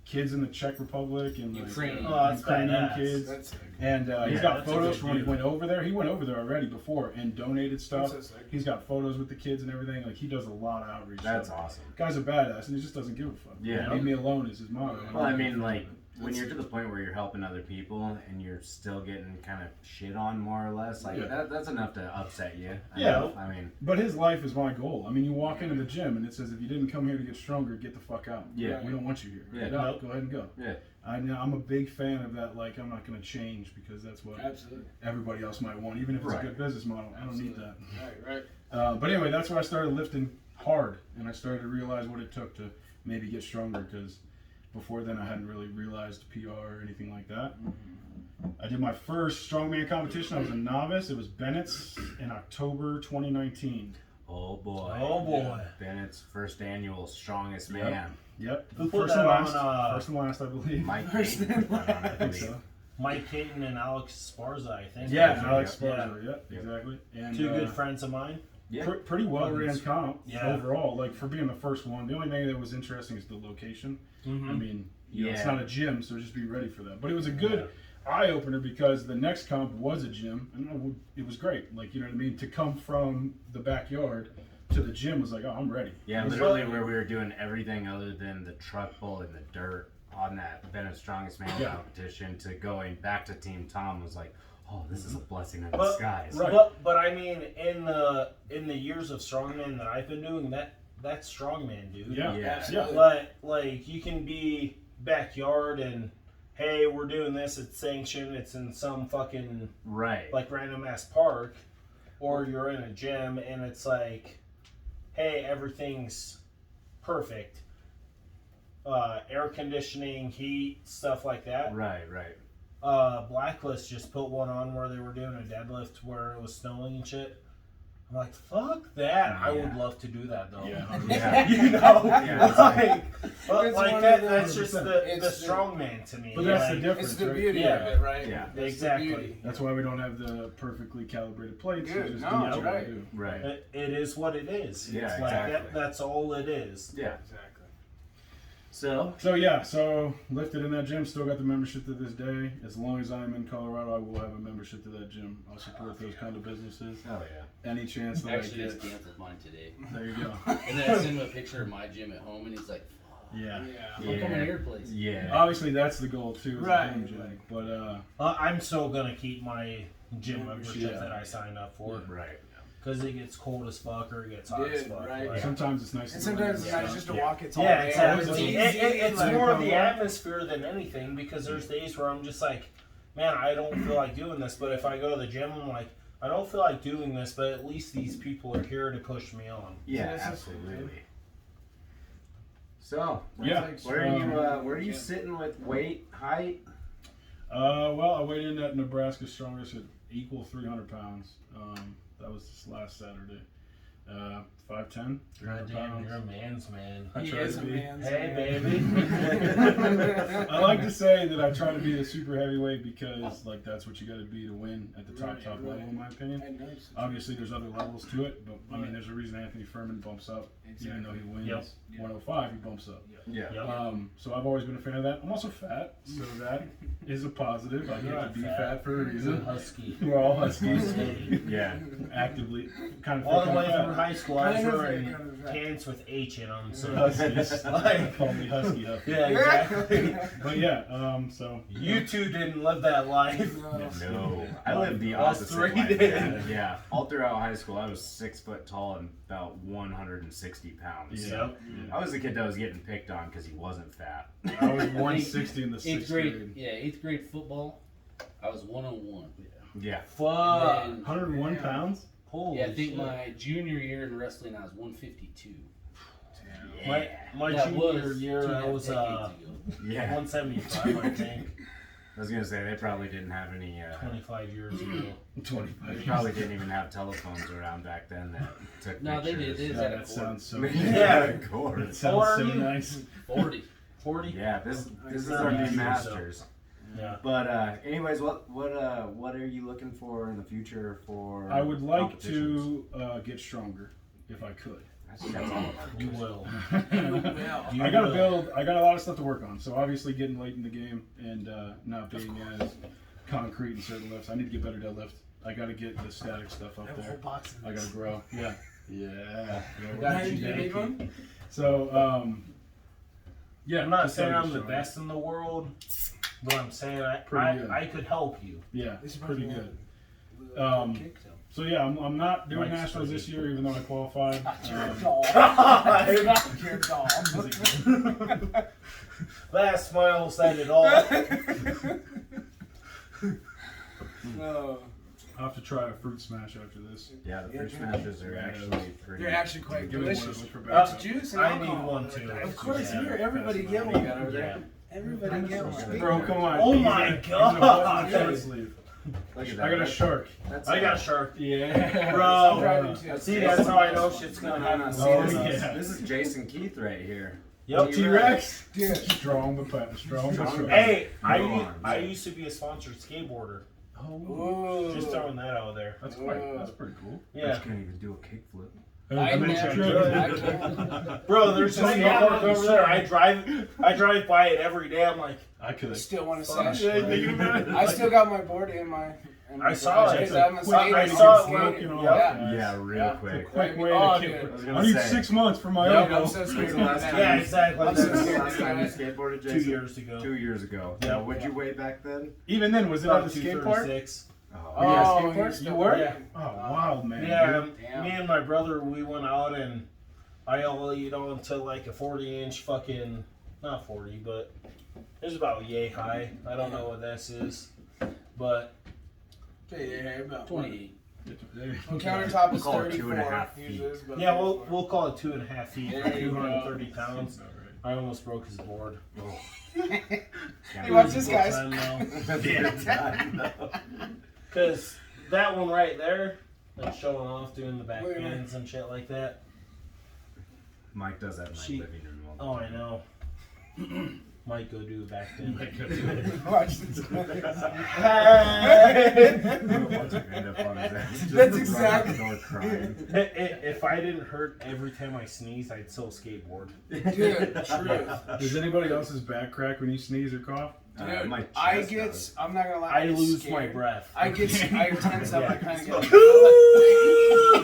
kids in the Czech Republic and like Ukrainian. Oh, that's Ukrainian badass. kids. That's sick. And he's Yeah, got that's a photos good from when he deal. went over there. He went over there already before and donated stuff. That's so sick. He's got photos with the kids and everything. Like, he does a lot of outreach. That's So, awesome. Guy's a badass, and he just doesn't give a fuck. Yeah. Leave me alone is his motto. Well, I mean, like, when you're to the point where you're helping other people and you're still getting kind of shit on more or less, like, Yeah. that's enough to upset you. Yeah. I mean, But his life is my goal. I mean, you walk into the gym and it says, if you didn't come here to get stronger, get the fuck out. Yeah. We don't want you here. Yeah. Get out. Go ahead and go. yeah. I'm a big fan of that. Like, I'm not going to change because that's what Absolutely. everybody else might want. Even if it's Right. a good business model, I don't need that. Right. But anyway, that's where I started lifting hard, and I started to realize what it took to maybe get stronger. Because Before then, I hadn't really realized PR or anything like that. I did my first strongman competition. I was a novice. It was Bennett's in October 2019. Oh boy. Oh boy. Bennett's first annual Strongest Man. Yep. Who put First that and last. on, First and last, I believe. Mike First Payton put that on, I I think believe. so. Mike Payton and Alex Sparza, I think. Yeah, Yeah. Alex Yeah. Sparza. Yep, exactly. And, Two good friends of mine. Yeah. Pretty well ran comp Yeah. overall. Like for being the first one, the only thing that was interesting is the location. I mean, you know, it's Yeah. not a gym, so just be ready for that. But it was a good eye opener because the next comp was a gym, and it was great. Like, you know what I mean? To come from the backyard to the gym was like, oh, I'm ready. Yeah, literally where we were doing everything other than the truck pull in the dirt on that Bennett's Strongest Man Yeah. competition to going back to Team Tom was like, oh, this is a blessing in But- disguise. Right. But I mean, in the years of strongman that I've been doing, that's strongman, dude. Yeah, Yeah. yeah. Like you can be backyard and hey, we're doing this. It's sanctioned. It's in some fucking Right. like random ass park, or you're in a gym and it's like, hey, everything's perfect. Air conditioning, heat, stuff like that. Right, right. Blacklist just put one on where they were doing a deadlift where it was snowing and shit. I'm like, fuck that. I would Yeah. love to do that though. Yeah. Yeah. You know, Yeah, it's but it's like one that. of That's those- just the it's the- strongman to me. But that's the Like, difference, It's the right? beauty Yeah. of it, right? Yeah. That's the Exactly. beauty. That's why we don't have the perfectly calibrated plates. Good. We just No, do what you gotta right. do. Right. it is what it is. Yeah, It's like exactly. that's all it is. Yeah. Exactly. So, So lifted in that gym, still got the membership to this day. As long as I'm in Colorado, I will have a membership to that gym. I'll support those kind of businesses. oh yeah. Any chance that Actually, I just get. canceled mine today. There you go. And then I sent him a picture of my gym at home, and he's like, Yeah. "I'm coming to your place." Yeah. Obviously, that's the goal too. Is Right, a home gym. right. But I'm still gonna keep my gym membership Yeah. that I signed up for Right. because it gets cold as fuck or it gets hot as Dude, fuck. right. Like, sometimes it's nice. And to go sometimes in it's and nice stuff. just to Yeah. walk. It's all Yeah, there. exactly. It's easy. It's like, more come the on. atmosphere than anything because there's days where I'm just like, man, I don't feel like doing this. But if I go to the gym, I'm like, I don't feel like doing this, but at least these people are here to push me on. Yeah, This is- absolutely. So, Yeah. where are you sitting with weight, height? Well, I weighed in at Nebraska Strongest at equal 300 pounds. That was this last Saturday. 5'10", 300 Goddamn, pounds. you're a man's man. I He try is to a be. man's Hey, man. baby. I like to say that I try to be the super heavyweight because, like, that's what you got to be to win at the top Right, level, right. in my opinion. I know it's- Obviously, there's other levels to it, but I mean, there's a reason Anthony Furman bumps up, even though he wins Yep. 105, he bumps up. Yeah. Yep. So I've always been a fan of that. I'm also fat, so that is a positive. I You're get to not be fat. fat for a reason. Husky. We're all huskies. Yeah. Actively, kind of All the kind way of through fat. high school, I was Kind of wearing fat, kind of fat. pants with H in them. So Huskies. Like- Call me Husky Huffy. yeah, exactly. But yeah, so You two didn't live that life. No, I lived the Us opposite three life, did. man. Yeah, all throughout high school, I was 6 foot tall and about 160 pounds. Yeah. So I was the kid that was getting picked on because he wasn't fat. I was 160 in the Eighth sixth grade, grade. yeah, eighth grade football. I was 101. Yeah. Fuck. And then, 101 pounds. Holy yeah, I think shit. my junior year in wrestling, I was 152. My That junior was year, 2 I was decades ago. Yeah. 175, I think. I was gonna say they probably didn't have any. 25 years ago. 25. They probably didn't even have telephones around back then that took No, they pictures. did. They Yeah, just had a that cord. sounds so. Yeah. of course. That sounds How old so are you? nice. 40. 40? Yeah, this is Thirty our years new or so. masters. Yeah. But anyways, what are you looking for in the future for? I would like competitions? to get stronger if I could. I think that's all of our You will. I gotta build. I got a lot of stuff to work on. So obviously, getting late in the game and not being as concrete in certain lifts. I need to get better deadlift. I gotta get the static stuff up I have a whole there. box of I gotta this. grow. Yeah. Got You you, need Yankee. one? So yeah. I'm not just saying gotta I'm get the stronger. best in the world, but I'm saying Pretty good. I could help you. Yeah, This is pretty probably good. one. Kick tail. So yeah, I'm not doing Mike's nationals pretty this year, even though I qualified. Your dog. Your dog. That smile said it all. No. I'll have to try a fruit smash after this. Yeah, the fruit smashes are actually pretty. They're actually quite Give me one delicious. for It's backup. juice and I alcohol. need one too. Of course, Yeah. here, everybody get What do you one. got over there? Everybody get one. Bro, come on. Oh He's my in a- he's in a God. button shirt sleeve. Look at that. I got a shark. That's I got shark. Yeah. Bro. I'm driving too. See, that's how I know shit's gonna happen. Oh, this, yeah. this is Jason Keith right here. Yep. T-Rex. Dude. Strong but strong. But strong. Hey, No I arms. used to be a sponsored skateboarder. Oh, Ooh. Just throwing that out there. that's pretty cool. But Yeah. you can't even do a kickflip. I bet never you could. could. I can't. Bro, there's a skateboard over there. I drive by it every day. I'm like, I could I have. still want to Fuck. say. Yeah, thinking about it. I still got my board in my. I saw it. Because I'm a Quick skater. way I to saw get it when- broken off. yeah. Yeah, real Yeah. quick. Quick way Oh, to dude. kick. I was I gonna need say. 6 months for my Yeah, elbow. I'm so scared of Last that. yeah, exactly. I'm so When's the scared. last time you skateboarded, 2 Jason? years ago. 2 years ago. Yeah. Now, what'd you weigh back then? Even then, was it on About the skate park? 236. Oh, Yeah, Oh, skateboard? you're You still- were? Yeah. Oh, wow, man. Yeah, Damn. me and my brother, we went out and I ollied onto like a 40-inch fucking, not 40, but it was about yay high. I don't know what this is, but Yeah, about 28. Well, countertop is We'll call it 34. 2.5 feet. Usually it's about yeah, 34. we'll call it 2.5 feet, There you go. 230 pounds. I almost broke his board. Hey, Can't watch believe this, it. guys. That's a good time, though. Because that one right there, like showing off, doing the back Look at bends and shit like that. Mike does that in my She- living room all the Oh, I know. Might go do a back bend. Watch this. time. Once we end up on his ass, just That's run exactly- out the door crying. If I didn't hurt every time I sneeze, I'd still skateboard. Dude, truth. Does anybody else's back crack when you sneeze or cough? Dude, My I chest get, does. I'm not gonna lie, I get lose my scared. breath. I tense up, I kind of get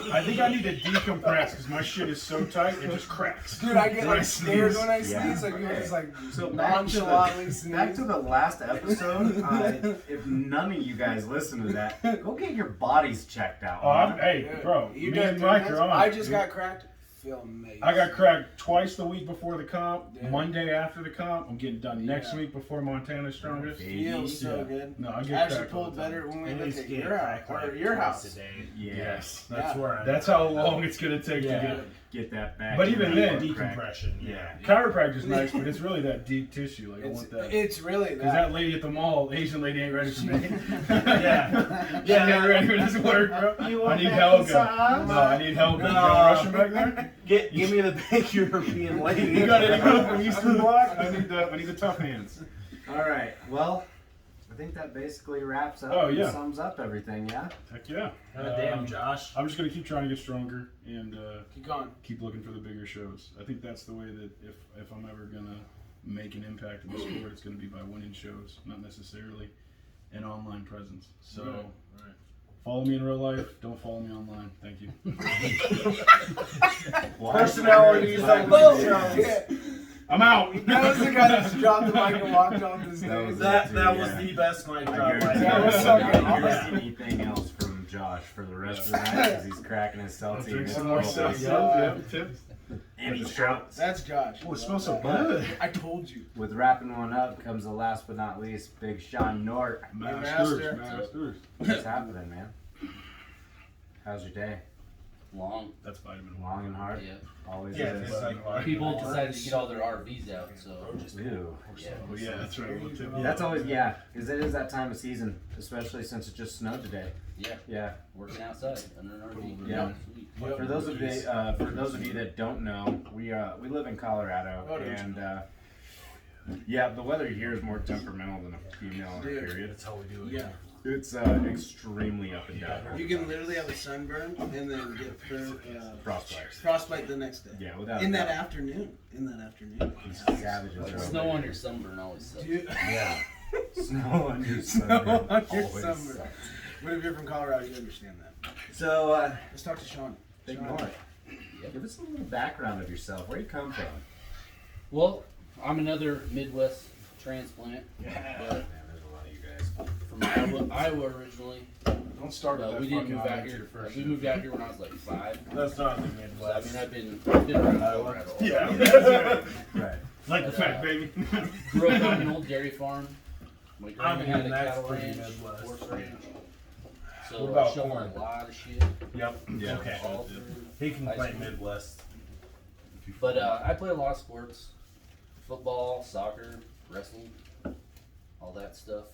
I think I need to decompress because my shit is so tight it just cracks. Dude, I get When like scared sneeze. when I Yeah. sneeze, like you just like So nonchalantly sneeze. back to the last episode. If none of you guys listen to that, go get your bodies checked out. Oh, hey, Dude, bro, you me done and doing Mike this? are on. I just dude. got cracked. Feel amazing. I got cracked twice the week before the comp, Yeah. Monday after the comp. I'm getting done next Yeah. week before Montana's strongest. Feels so Yeah. good. No, I I get actually cracked all pulled the time. better when we And looked it's at getting your house cracked or like your twice house. a day. Yes. That's Yeah. where I'm That's how long it's gonna take Yeah. to Get that back. But even then, decompression. Yeah. get. Chiropractor's nice, but it's really that deep tissue. Like I want that. It's really Because that that. lady at the mall, Asian lady, ain't ready for me. Yeah. She ain't ready for this work, bro. You I want need back Helga. inside? No, I need Helga. You No. got Russian back there? Give me the big European lady. You got any help from Eastern Bloc? I need the tough hands. All right. Well, I think that basically wraps up. Oh, and yeah. Sums up everything. Yeah. Heck yeah. God damn, Josh. I'm just gonna keep trying to get stronger and Keep going. keep looking for the bigger shows. I think that's the way that if I'm ever gonna make an impact in the sport, it's gonna be by winning shows, not necessarily an online presence. So Right. follow me in real life. Don't follow me online. Thank you. Personalities Why- of why- both Yeah. shows. Yeah. I'm out. That was the guy that just dropped the mic and walked off the That stage. was- That was Yeah. the best mic I drop guarantee I've That was ever so seen. good. you don't Yeah. hear anything else from Josh for the rest of the night because he's cracking his I'll salty. drink and his some more coffee. stuff. Yeah. Yeah, tips. And he's out. That's Josh. Oh, it smells so Yeah. good. I told you. With wrapping one up comes the last but not least, Big Shaun Nort. Masters. What's happening, man? How's your day? Long. That's vitamin. Long and hard? Yeah. Always Yeah, is. it's like People decided to get all their RVs out, so Ew. yeah. Oh yeah, that's right. We'll tip. That's always, yeah, because it is that time of season, especially since it just snowed today. Yeah, Yeah. working outside under an RV. Yeah. Sweet. For those of you that don't know, we live in Colorado, and yeah, the weather here is more temperamental than a female in Dude. a period. That's how we do it. Yeah. It's extremely up and down. You can literally have a sunburn and then get Frostbite. frostbite the next day. Yeah, without In a that doubt. afternoon. These savages are Snow over on there. your sunburn always sucks. Dude, Yeah. Snow on your Snow sunburn. on your Always sunburn. sucks. But if you're from Colorado, you understand that. So, Let's talk to Shaun. Big Shaun. Nort, give us a little background of yourself. Where you come from? Well, I'm another Midwest transplant, Man, but there's a lot of you guys. from Iowa originally. Don't start with that We didn't fucking move out attitude here. first. We moved out here when I was like 5. That's not the So, I Midwest. mean, I've been around Colorado. Yeah. Right. Like the fact, baby. Grew up on an old dairy farm. My I grandma mean, had a that's cattle pretty ranch, Midwest. horse ranch. What So about I shovel corn? a lot of shit. Yep. Yeah. Okay. All through He can high play school. Midwest. But I play a lot of sports. Football, soccer, wrestling, all that stuff.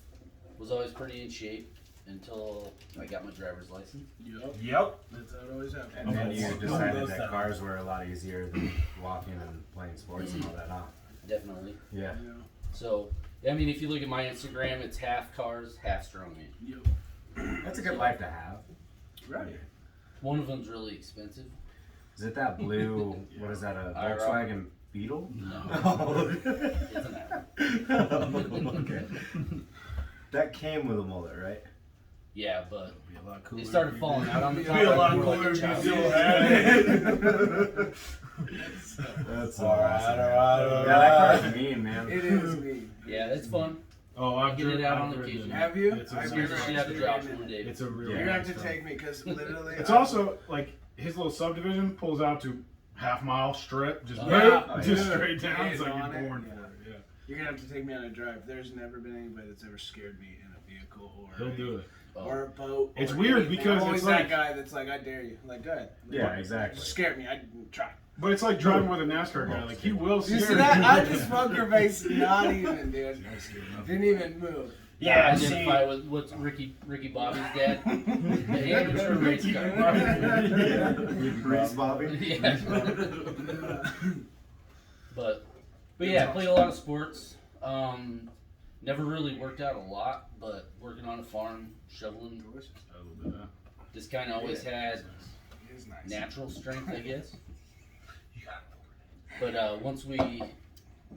Was always pretty in shape until I got my driver's license. Yep. That's how it always happens. And then you Okay. decided Those that sound- cars were a lot easier than walking and playing sports and all that, huh? Definitely. Yeah. You know? So, I mean, if you look at my Instagram, it's half cars, half strongman. Yep. That's a good life to have. Right. One of them's really expensive. Is it that blue, what is that, a IRL? Volkswagen Beetle? No. Oh. It's an Apple. Okay. That came with a mullet, right? Yeah, but Be a lot cooler it started if you falling did. out on the Be top. a lot like, cooler like a if you child. still had it. That's Alright, awesome. alright, Yeah, that alright. car's mean, man. It is me. Yeah, it's fun. Oh, I've Get it driven- out I've on driven occasion. it. Have you? It's a I've real You never should have to actually drop ridden one it. day. It's a real. Yeah. You're gonna have to nice take me because literally. It's also like his little subdivision pulls out to half-mile strip, just Oh, yeah. just Yeah. straight down. It's like Hitting you're on it, born yeah. for it. Yeah, You're gonna have to take me on a drive. There's never been anybody that's ever scared me in a vehicle or he'll do it. Oh, or a boat. It's or weird anything. because I'm always it's that like- guy that's like, I dare you. Like, go ahead. Yeah, exactly. Just scare me. I didn't try. But it's like driving with a NASCAR guy. Like he will You scare see that? you. I just poker face, not even, dude. Didn't even move. Yeah, see, identify with what's Ricky Bobby's dad. The amateur race car. Race Bobby? Yeah. But yeah, I played a lot of sports. Never really worked out a lot, but working on a farm, shoveling, A little bit, just kind of always had It is nice. natural strength, I guess. But once I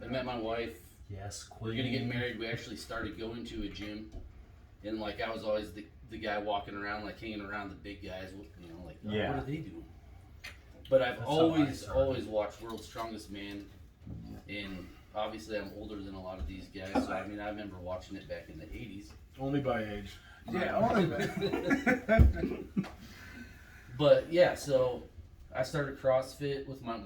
met my wife, yes, we were gonna get married. We actually started going to a gym, and like I was always the guy walking around, like hanging around the big guys. You know, like Yeah. what are they doing? But I've That's how I always started. watched World's Strongest Man, and obviously I'm older than a lot of these guys. So I mean, I remember watching it back in the '80s. Only by age. Yeah, only bad. But yeah, so I started CrossFit with my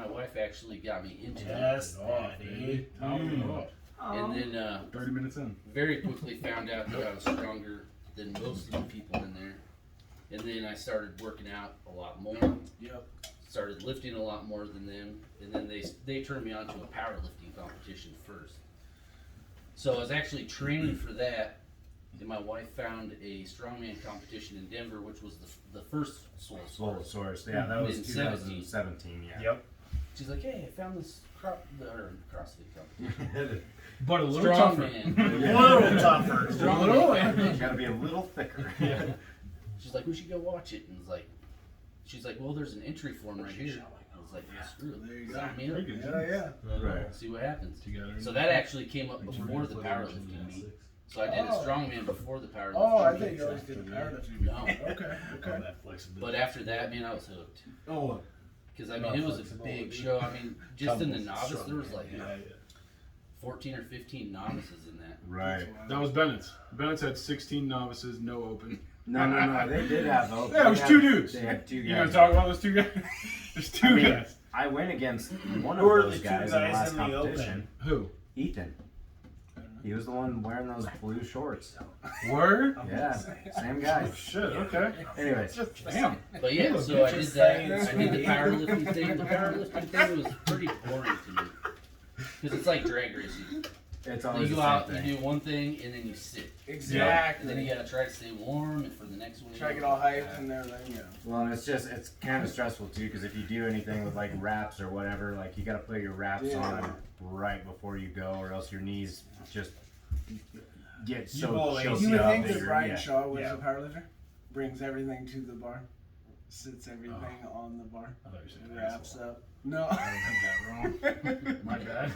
wife. Actually got me into yes, Oh, Daddy. Top it off. it, and then 30 minutes in. very quickly found out that I was stronger than most of the people in there. And then I started working out a lot more. Yep. Started lifting a lot more than them, and then they turned me on to a powerlifting competition first. So I was actually training for that, and my wife found a strongman competition in Denver, which was the first Soul Full Source. source. Yeah, that was In 2017, yeah. Yep. She's like, "Hey, I found this CrossFit competition, But a little tougher. strongman." A little tougher. Strongman. Gotta be a little thicker. Yeah. She's like, "We should go watch it," and it's like, she's like, "Well, there's an entry form right here." I was like, yeah, "Screw it, There you sign me Very up. good. Yeah, yeah. Right. See what happens." Together. So that actually came up before the powerlifting meet. So I did a Oh. strongman before the powerlifting. Oh, I meet. think you always did the powerlifting. No. Okay, okay. That flexibility. But after that, man, I was hooked. Oh, Because I mean, it was a big show. I mean, just in the novice, there was like Yeah. 14 or 15 novices in that. Right. That was Bennett's. Bennett's had 16 novices, no open. No. They did have those. Yeah, it was They two had- dudes. They had two guys. You gonna talk about those two guys? There's two I mean, guys. I went against one of Who are those the two guys in the guys last in the competition. Who? Ethan. He was the one wearing those blue shorts. Word? Yeah, same guy. Oh, shit, okay. Anyways, Damn. But yeah, Look, so I just did that. saying. I did the powerlifting thing. The powerlifting thing was pretty boring to me. Because it's like drag racing. it's So always you the go out, same you thing. do one thing, and then you sit. Exactly. And then you gotta try to stay warm and for the next one. Try to get all hyped and everything, yeah. Well, and it's kind of stressful too, because if you do anything with like wraps or whatever, like you got to put your wraps Yeah. on right before you go, or else your knees just get You so will choked You would up think that you're- Brian yeah. Shaw was Yeah. a powerlifter? Brings everything to the bar, sits everything on the bar, I thought you said and that. wraps up. No. I have that wrong. My bad.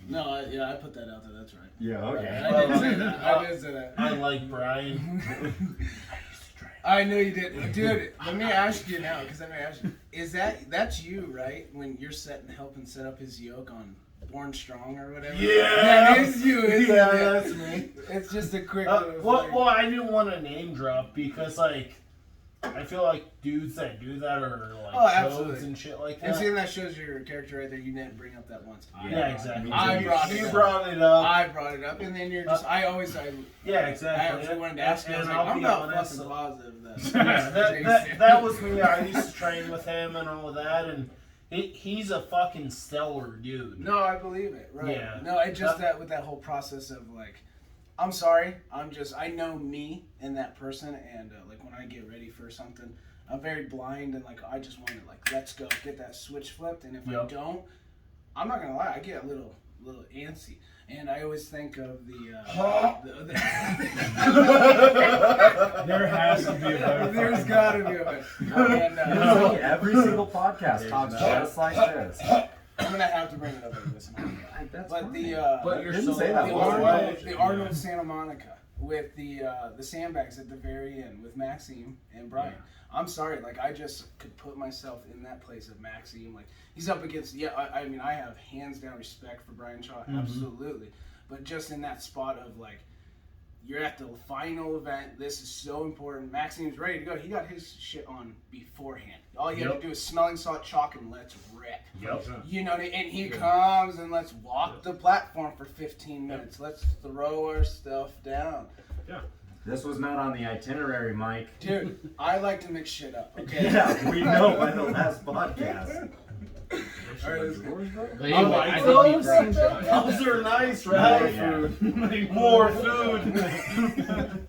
No, I put that out there. That's right. Yeah, okay. I did say that. I did say that. I like Brian. I know you did, dude. Let me ask you now, because I may ask you: that's you, right? When you're helping set up his yoke on Born Strong or whatever. Yeah. that is you. Isn't Yeah, it? that's me. It's just a quick. little Well, thing. well, I didn't want to name drop because, like, I feel like dudes that do that are like Oh, shows absolutely. and shit like And that. see, that shows your character right there. You didn't bring up that once. Yeah, exactly. I brought it You up. brought it up. I brought it up, and then you're just. Yeah, exactly. I wanted to ask you. I was like, I'll I'm be not honest, fucking positive that. Yeah, that was me. I used to train with him and all of that, and he's a fucking stellar dude. No, I believe it. Right. Yeah. No, it just that with that whole process of like, I'm sorry. I know me and that person, and like when I get ready for something, I'm very blind and like I just want to like let's go get that switch flipped, and if I don't, I'm not gonna lie, I get a little antsy, and I always think of the There has to be a better. there's gotta be a better. And, Every single podcast talks just like this. I'm gonna have to bring it up every once in a while. That's But fine. the But you're Didn't so say that the once. Arnold Santa Monica with the sandbags at the very end with Maxime and Brian. I'm sorry, like I just could put myself in that place of Maxime. Like he's up against. I mean, I have hands down respect for Brian Shaw, absolutely. But just in that spot of like, you're at the final event. This is so important. Maxime's ready to go. He got his shit on beforehand. All you have to do is smelling salt, chalk, and let's rip. Yep. You know, and he comes and let's walk the platform for 15 minutes. Let's throw our stuff down. This was not on the itinerary, Mike. Dude, I like to mix shit up, okay? Yeah, we know by the last podcast. But I anyway, like I did those. meet Brian Shaw. Those are nice, right? Yeah. More food.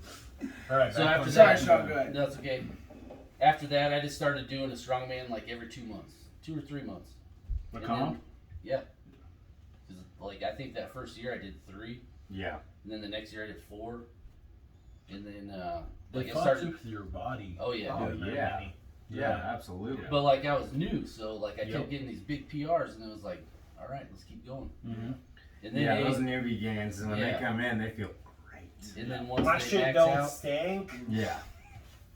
All right. So back after on Sorry, that, Sean, go ahead. that's okay. After that, I just started doing a strongman like every 2 months, 2 or 3 months. The And comp? then- Yeah. 'Cause, like I think that first year I did 3, Yeah. and then the next year I did 4, and then They like it fuck started. with your body. Oh yeah. Oh, doing that yeah. many. Yeah, absolutely. But like I was new, so like I Yep. kept getting these big PRs, and it was like, all right, let's keep going. Mhm. And then Yeah, they- those newbie gains, and when they Yeah. come in, they feel great. and then once My they shit max don't out, stink. Yeah.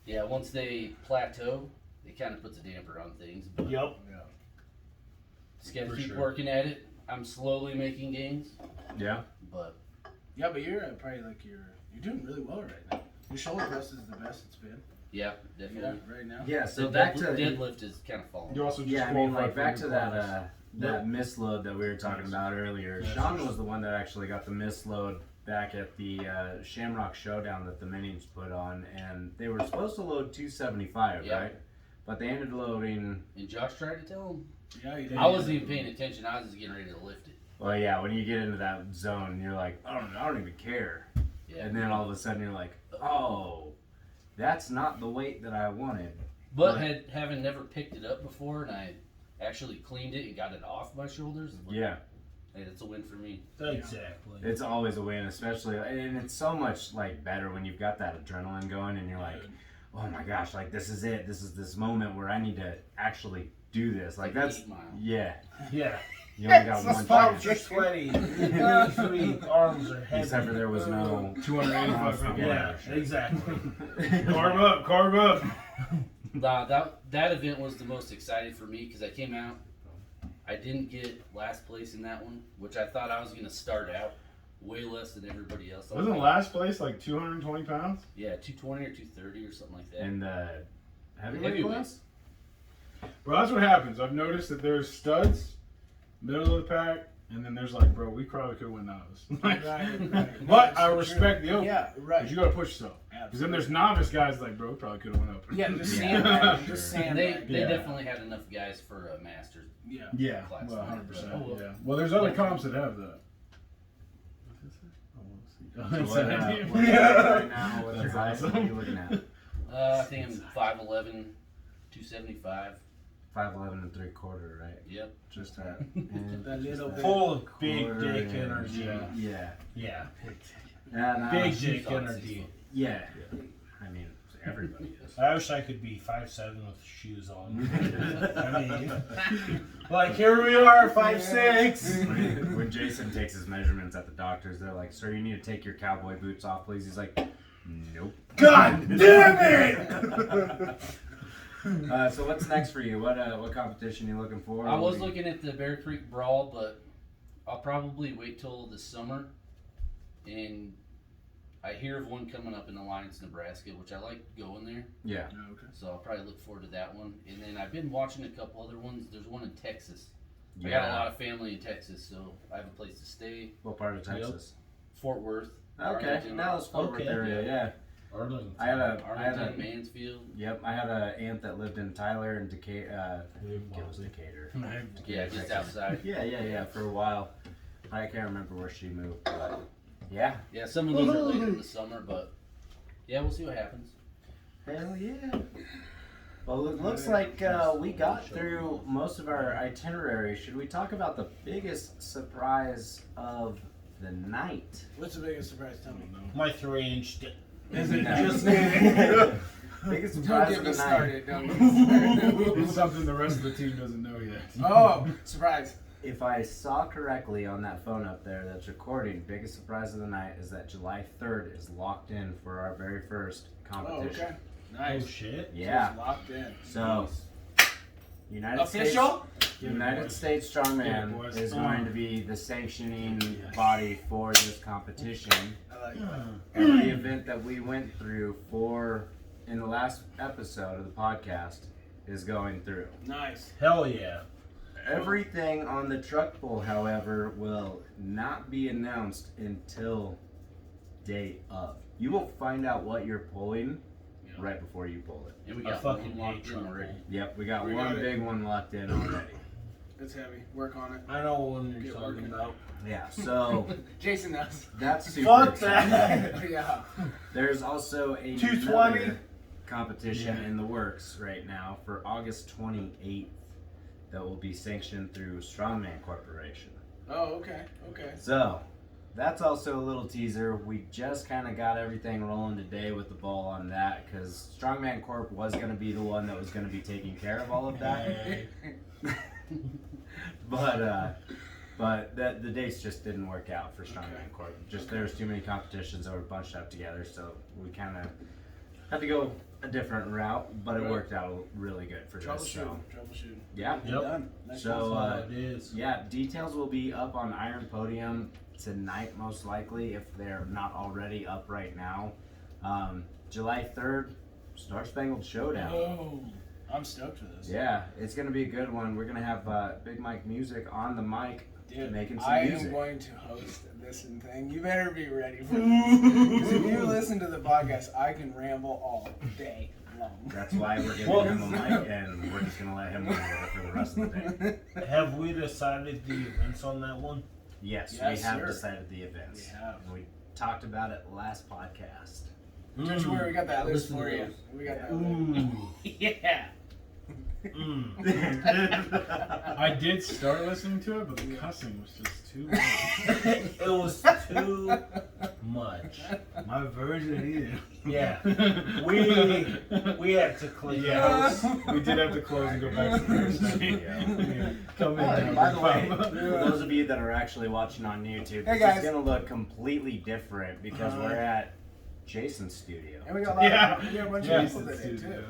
yeah, once they plateau, it kind of puts a damper on things. But Yep. just gotta For keep sure. working at it. I'm slowly making gains, Yeah. but Yeah, but you're probably like you're doing really well right now. Your shoulder press is the best it's been. yeah, definitely. Right now. Yeah, so The back to deadlift is kind of falling. You also just yeah, I mean, qualified like for back new to class. that misload that we were talking about earlier. Shaun was the one that actually got the misload back at the Shamrock Showdown that the Minis put on, and they were supposed to load 275, Yeah. right? But they ended loading. And Josh tried to tell him. Yeah, you did. I wasn't even paying attention. I was just getting ready to lift it. Well, yeah, when you get into that zone, you're like, I don't even care. Yeah. And then all of a sudden, you're like, oh, that's not the weight that I wanted. But having never picked it up before, and I actually cleaned it and got it off my shoulders. Yeah. Hey, that's a win for me. Exactly. It's always a win, especially, and it's so much like better when you've got that adrenaline going, and you're like, oh my gosh, like this is it. This is this moment where I need to actually do this. Like that's 8 mile. yeah. Yeah. You only got one Palms chance. are sweaty. Knees weak. Arms are heavy. Except for there was no. 285 pound Yeah, bar. exactly. Carb up. Nah, that event was the most exciting for me because I came out. I didn't get last place in that one, which I thought I was gonna start out way less than everybody else. I was Wasn't like, last place like 220 pounds? Yeah, 220 or 230 or something like that. In the heavyweight Heavyweight. class? Well, that's what happens. I've noticed that there's studs, middle of the pack, and then there's like, bro, we probably could win those. Right. But I respect the open. Yeah, right. Because you got to push yourself. Because then there's novice guys like, bro, we probably could have won open. Yeah, just Yeah. sandbag. Sure. Just And sandbag. they Yeah. definitely had enough guys for a Masters. Yeah. Yeah, Class well, nine, 100%. but- oh, well. Yeah. Well, there's other comps that have that. So what, what are you right now? What's your That's height? awesome. What are you looking at? I think I'm 5'11", 275. 5'11" and 3/4, right? Yep. Just that. And That little just bit. Full of big quarter dick and- energy. Yeah. Yeah. Yeah. Yeah, Big Shoes dick on, energy. Yeah. I mean, everybody is. I wish I could be 5'7" with shoes on. I mean, like here we are, 5'6". When Jason takes his measurements at the doctor's, they're like, "Sir, you need to take your cowboy boots off, please." He's like, "Nope." God damn it! So what's next for you? What competition are you looking for? I was looking at the Bear Creek Brawl, but I'll probably wait till the summer and I hear of one coming up in Alliance, Nebraska, which I like going there. Yeah. Oh, okay. So I'll probably look forward to that one. And then I've been watching a couple other ones. There's one in Texas. I got a lot of family in Texas, so I have a place to stay. What part of Texas? Fort Worth. Okay, Arlington. Dallas Fort Worth area, yeah. Arlington. I had Arlington, Mansfield. Yep, I had an aunt that lived in Tyler and Decatur. It was Decatur. Yeah, just outside. Yeah, for a while. I can't remember where she moved, but yeah. Yeah, some of those are later in the summer, but yeah, we'll see what happens. Hell yeah. Well, it looks like we got through most of our itinerary. Should we talk about the biggest surprise of the night? What's the biggest surprise? Tell me. My 3-inch dick. Is it No. just Biggest Don't surprise get of me the night. started. Don't get me started. it's something the rest of the team doesn't know yet? Oh, surprise. If I saw correctly on that phone up there that's recording, biggest surprise of the night is that July 3rd is locked in for our very first Oh, competition. okay. Nice. Oh shit. Yeah. It's locked in. So, United Official? States Strongman Yeah, boys. is going to be the sanctioning body for this competition. I like that. Every event that we went through in the last episode of the podcast is going through. Nice. Hell yeah. Everything on the truck pull, however, will not be announced until day of. You will find out what you're pulling right before you pull it. And we I got fucking one locked hate in trouble. already. Yep, we got We one got it. big one locked in already. It's heavy. Work on it. I know what one you're Get talking working. about. Yeah, so Jason knows. that's super Fuck exciting. that. Yeah. There's also a 220? competition in the works right now for August 28th that will be sanctioned through Strongman Corporation. Oh, okay. Okay. So, that's also a little teaser. We just kind of got everything rolling today with the ball on that because Strongman Corp was going to be the one that was going to be taking care of all of that. But the dates just didn't work out for Strongman Corp. Just there was too many competitions that were bunched up together, so we kind of had to go a different route, but it worked out really good for this. So, Troubleshooting. yeah. Get it done. Nice So, one. It is. yeah, details will be up on Iron Podium tonight, most likely, if they're not already up right now. July 3rd, Star Spangled Showdown. Oh, I'm stoked for this. Yeah, it's going to be a good one. We're going to have Big Mike Music on the mic Dude, making some I music. am going to host this and thing. You better be ready for this. Because if you listen to the podcast, I can ramble all day long. That's why we're giving him a mic, and we're just going to let him run with it for the rest of the day. Have we decided the events on that one? Yes, Yes, we have sir. decided the events. We have. And we talked about it last podcast. Don't you worry, we got that list Listen for to you. those. We got that Ooh. Yeah. I did start listening to it, but the cussing was just too much. It was too much. My version Yeah. We had to click Yeah, those. we did have to close and go back to the first thing. Come in. By the way, for those of you that are actually watching on YouTube, Hey, this guys. is going to look completely different because we're at Jason's studio. And we got a lot Yeah. of, we got a bunch Yeah, of people today, too.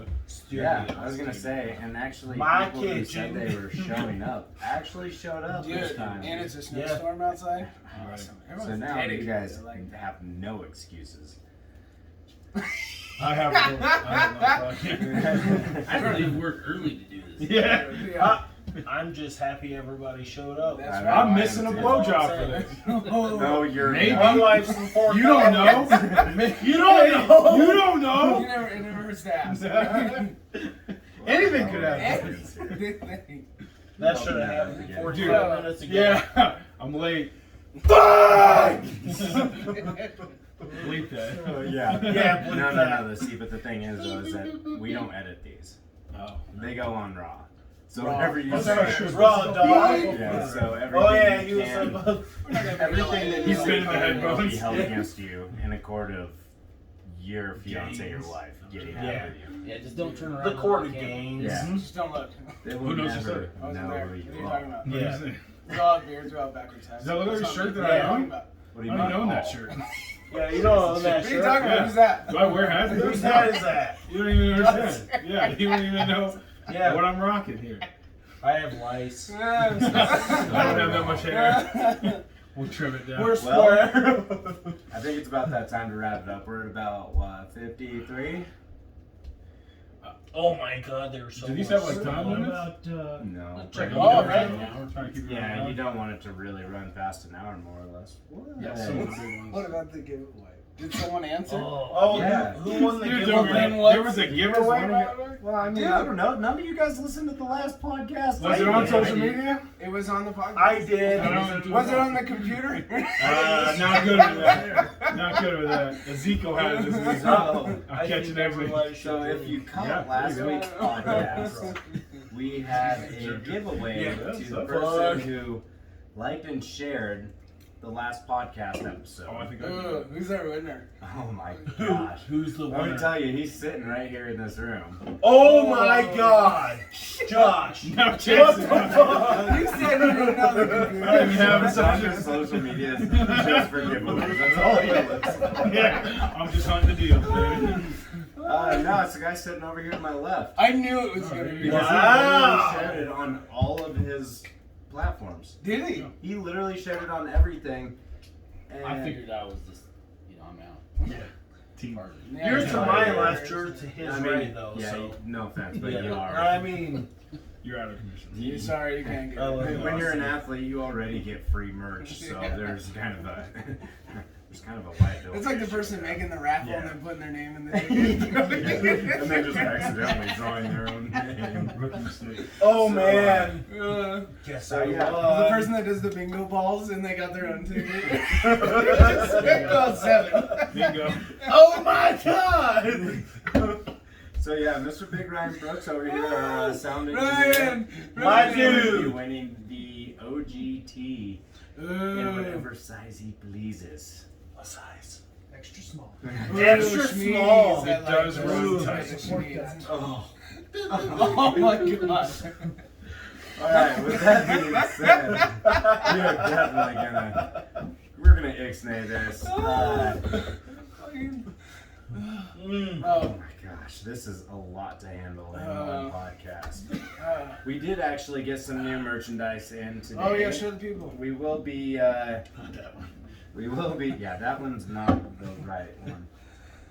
Yeah, I was going to say, and actually My people who said kitchen. they were showing up actually showed up this Dude, time. and it's a snowstorm outside. Right. Awesome. So Everyone's now you dedicated. guys I like that. have no excuses. I have I don't even work early to do this. Yeah. Yeah. I'm just happy everybody showed up. That's I right. I'm missing a blowjob for this. No, you're Maybe. My wife's in Fort You don't know. You don't know. You don't You know. never, it never hurts to ask. Anything could happen. Anything. That should have happened Dude. 45 minutes ago. Yeah, I'm late. Fuck! Bleep that. Oh, yeah. Yeah, bleep No. that. See, but the thing is, though, is that we don't edit these. Oh. They go on Raw. So Raw. whatever you Oh, say. sorry, Raw dog. Yeah, so everything Oh yeah, you you can, said everything that He's you been in the say will be headphones. held against you in a court of your fiance or wife getting Yeah. after you. Yeah, just don't turn around. the and court look of at the camera. games. Yeah. Just don't look. They Who will knows you never said? I wasn't know there. who What you are you are. talking about? What Yeah. is it? We all have beards, we all have backwards hats. Does that look like a That's shirt not- that Yeah, I what are you own? talking about? What do you I don't mean? own that shirt. Yeah, you don't own that What are you shirt. talking about? Yeah. Who's that? Do I wear hats? Whose hat is that? You don't even understand. Yeah, you don't even know Yeah. what I'm rocking here. I have lice. I don't have that much hair. We'll trim it down. We're Well, square. I think it's about that time to wrap it up. We're at about, what, 53? Oh my God, they're so. Do these much have, like, time fun. limits? No. Check it Oh, out. right. We're trying to keep it Yeah, around. you don't want it to really run past an hour, more or less. Yeah, Hey. some of the big ones. What about the giveaway? Did someone answer? Oh, Yeah. who won the Dude, giveaway? there was a giveaway. Well, I mean, I don't know. None of you guys listened to the last podcast. Was it I on did. social media? It was on the podcast. I did. Was it on the computer? Not good with that. Not good with that. Ezekiel had it this week. Oh, I'll catch you next week. So if you caught Yeah, last there you go. week's podcast, we had a giveaway Yeah, to the that's person who liked and shared the last podcast episode. Oh, I think I Ooh, did. who's our winner? Oh my gosh. Who's the Let me winner? tell you, he's sitting right here in this room. Oh my God, Josh! No What chance. the fuck? You said you didn't know the computer. I didn't have It's it. on his social media just for giveaways. That's all he looks. Yeah, I'm just hunting the deals, baby. No, it's the guy sitting over here to my left. I knew it was going to be. Because Wow. he literally shared it on all of his platforms. Did he? He literally shared it on everything. And I figured I was just, I'm out. Yeah. Team. Yeah, Yours yeah. to my left, yours to his I mean, right, though. yeah, So. no offense, but Yeah. you are. I mean, You're out of commission. You- Sorry, you can't get I love it. you. when you're an athlete, you already get free merch, so Yeah. there's kind of a liability. It's like the issue person there. making the raffle Yeah. and then putting their name in the ticket. and then just accidentally drawing their own name. Rookie mistake. oh So, man. Guess so, yeah. The person that does the bingo balls and they got their own ticket. Bingo 7. Bingo. Oh my God. So yeah, Mr. Big Ryan Brooks over here, sound engineer. Ryan! My He dude. will be winning the OGT in whatever size he pleases. What size? Extra small. Extra small. It does run tight. Support that. Oh. Oh my gosh. Alright, with that being said, we're gonna ixnay this. Mm. Oh my gosh, this is a lot to handle in one podcast. We did actually get some new merchandise in today. Oh yeah, show the people. We will be, Not that one. yeah, that one's not the right one.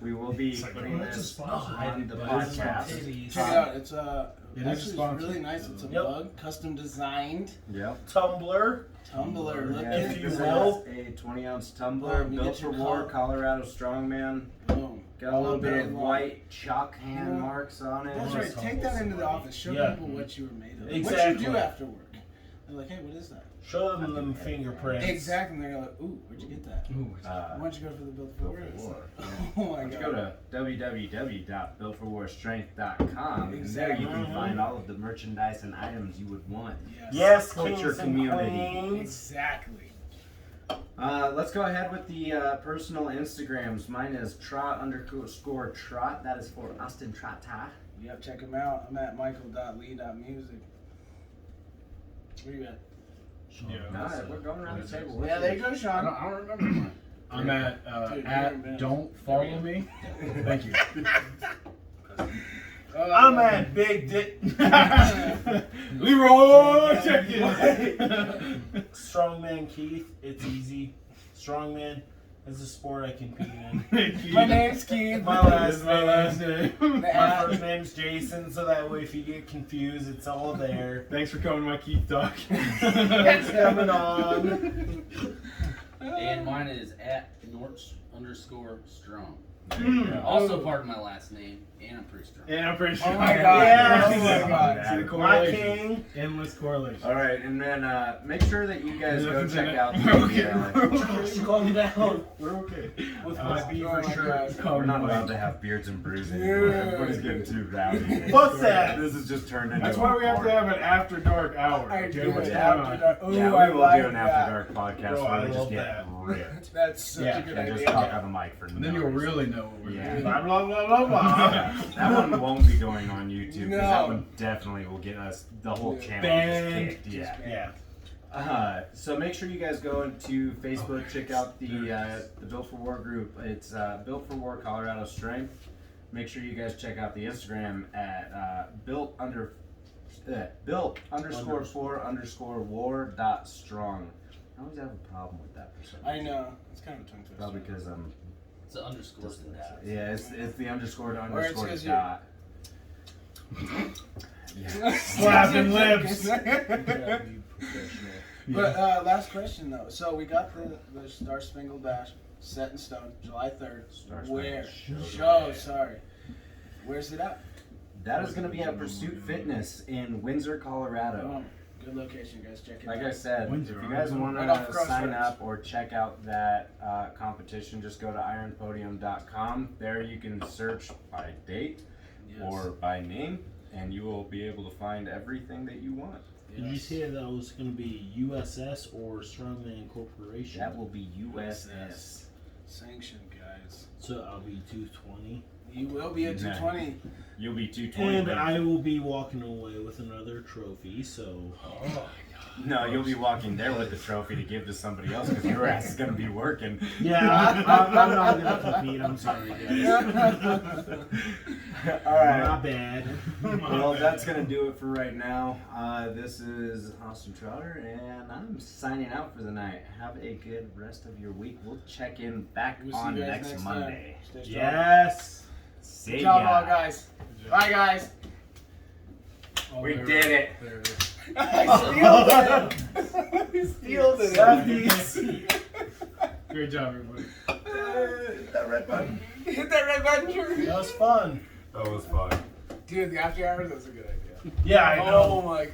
We will be It's like, putting well, it's a this sponsor. behind the But it's podcast. Titties. Check it out. It's It is a actually sponsor. really nice. It's a Yep. mug, custom designed Yep. Tumbler. tumbler. Look Yeah, If at you this will. is a 20-ounce tumbler Oh, you built get for your war, col- Colorado Strongman. Boom. Got a little bit of Bad long. white chalk hand Yeah. marks on it. That's right. Take that into the office. Show Yeah. people what you were made of. What Exactly. you do after work. They're like, hey, what is that? Show them fingerprints. Exactly. And they're like, ooh, where'd you get that? Ooh, Why don't you go for the Built for Built War? for It's War. like, Yeah. oh my Why don't you god. go to www.builtforwarstrength.com and there you can Exactly. find all of the merchandise and items you would want. Yes, Put kings your and community. queens. Exactly. Let's go ahead with the personal Instagrams. Mine is trot_trot. That is for Austin Trotta. Yep, check them out. I'm at michael.lee.music. Where you at? Yeah. No, we're going around the table. with Yeah, there you. you go, Sean. I don't remember mine. I'm at Dude, you're a man. don't follow me. Thank you. I'm at Big Dick. Leroy, check it. Strongman Keith. It's easy. Strongman is a sport I compete in. My name's Keith. My last my name. last name. My first name's Jason, so that way if you get confused, it's all there. Thanks for coming to my Keith talk. Thanks for coming on. And mine is at Nort_strong. Mm. Also part of my last name, and I'm pretty strong. And I'm pretty sure. Oh my god. Yeah. Oh my god. See the My correlation. king. Endless correlation. All right, and then make sure that you guys go Nothing's in check it. out We're okay. the. Calm down. We're okay. With my beaver oh my shirt. God. We're not allowed to have beards and brews anymore. Yeah. Everybody's getting too rowdy. Fuck that. This has just turned into. That's a why we have to party. have an after dark hour. I Okay, do what's it going after on? dark. Ooh, Yeah, I we will like do an that. after dark podcast Bro, where I we just love get that. ripped. That's such Yeah, a good And just idea. talk on the mic for And then no you'll reason. really know what we're Yeah. doing. Blah, blah, blah, blah, blah. That one won't be going on YouTube because that No. one definitely will get us the whole channel Banned. just kicked. Yeah. Yeah. So make sure you guys go into Facebook, check out the Built for War group. It's Built for War Colorado Strength. Make sure you guys check out the Instagram at built_for_war.strong. I always have a problem with that for some I reason. know. It's kind of a tongue twister. Probably because I'm. It's an underscore to that. Yeah, it's the underscore to Or it's underscore 'cause dot. Yeah. Slapping lips. But last question though. So we got the Star Spangled Bash set in stone, July 3rd. Star Where? Spangled Show, sorry. Where's it at? That is going to be at Pursuit Fitness in Windsor, Colorado. Oh, good location, guys. Check it Like out. I said, Windsor, if you guys want right off to Crossroads. sign up or check out that competition, just go to ironpodium.com. There you can search by date Yes. or by name, and you will be able to find everything that you want. Did you say that was going to be USS or Strongman Corporation? That will be USS. Sanctioned, guys. So I'll be 220. You will be at 220. You'll be 220. And I will be walking away with another trophy, so. No, you'll be walking there with the trophy to give to somebody else because your ass is going to be working. Yeah, I'm not going to compete. I'm sorry, guys. All right. My bad. Well, that's going to do it for right now. This is Austin Trotter, and I'm signing out for the night. Have a good rest of your week. We'll check in back We'll see on you guys next next Monday. Time. Stay strong. Yes. See Good job, ya. all guys. Bye, guys. Oh, We there did it. There it is. I stealed it. Lefties. Great job, everybody. Hit that red button. Hit that red button, Drew. That was fun. That was fun. Dude, the after hours, that's a good idea. Yeah, I know. Oh my god.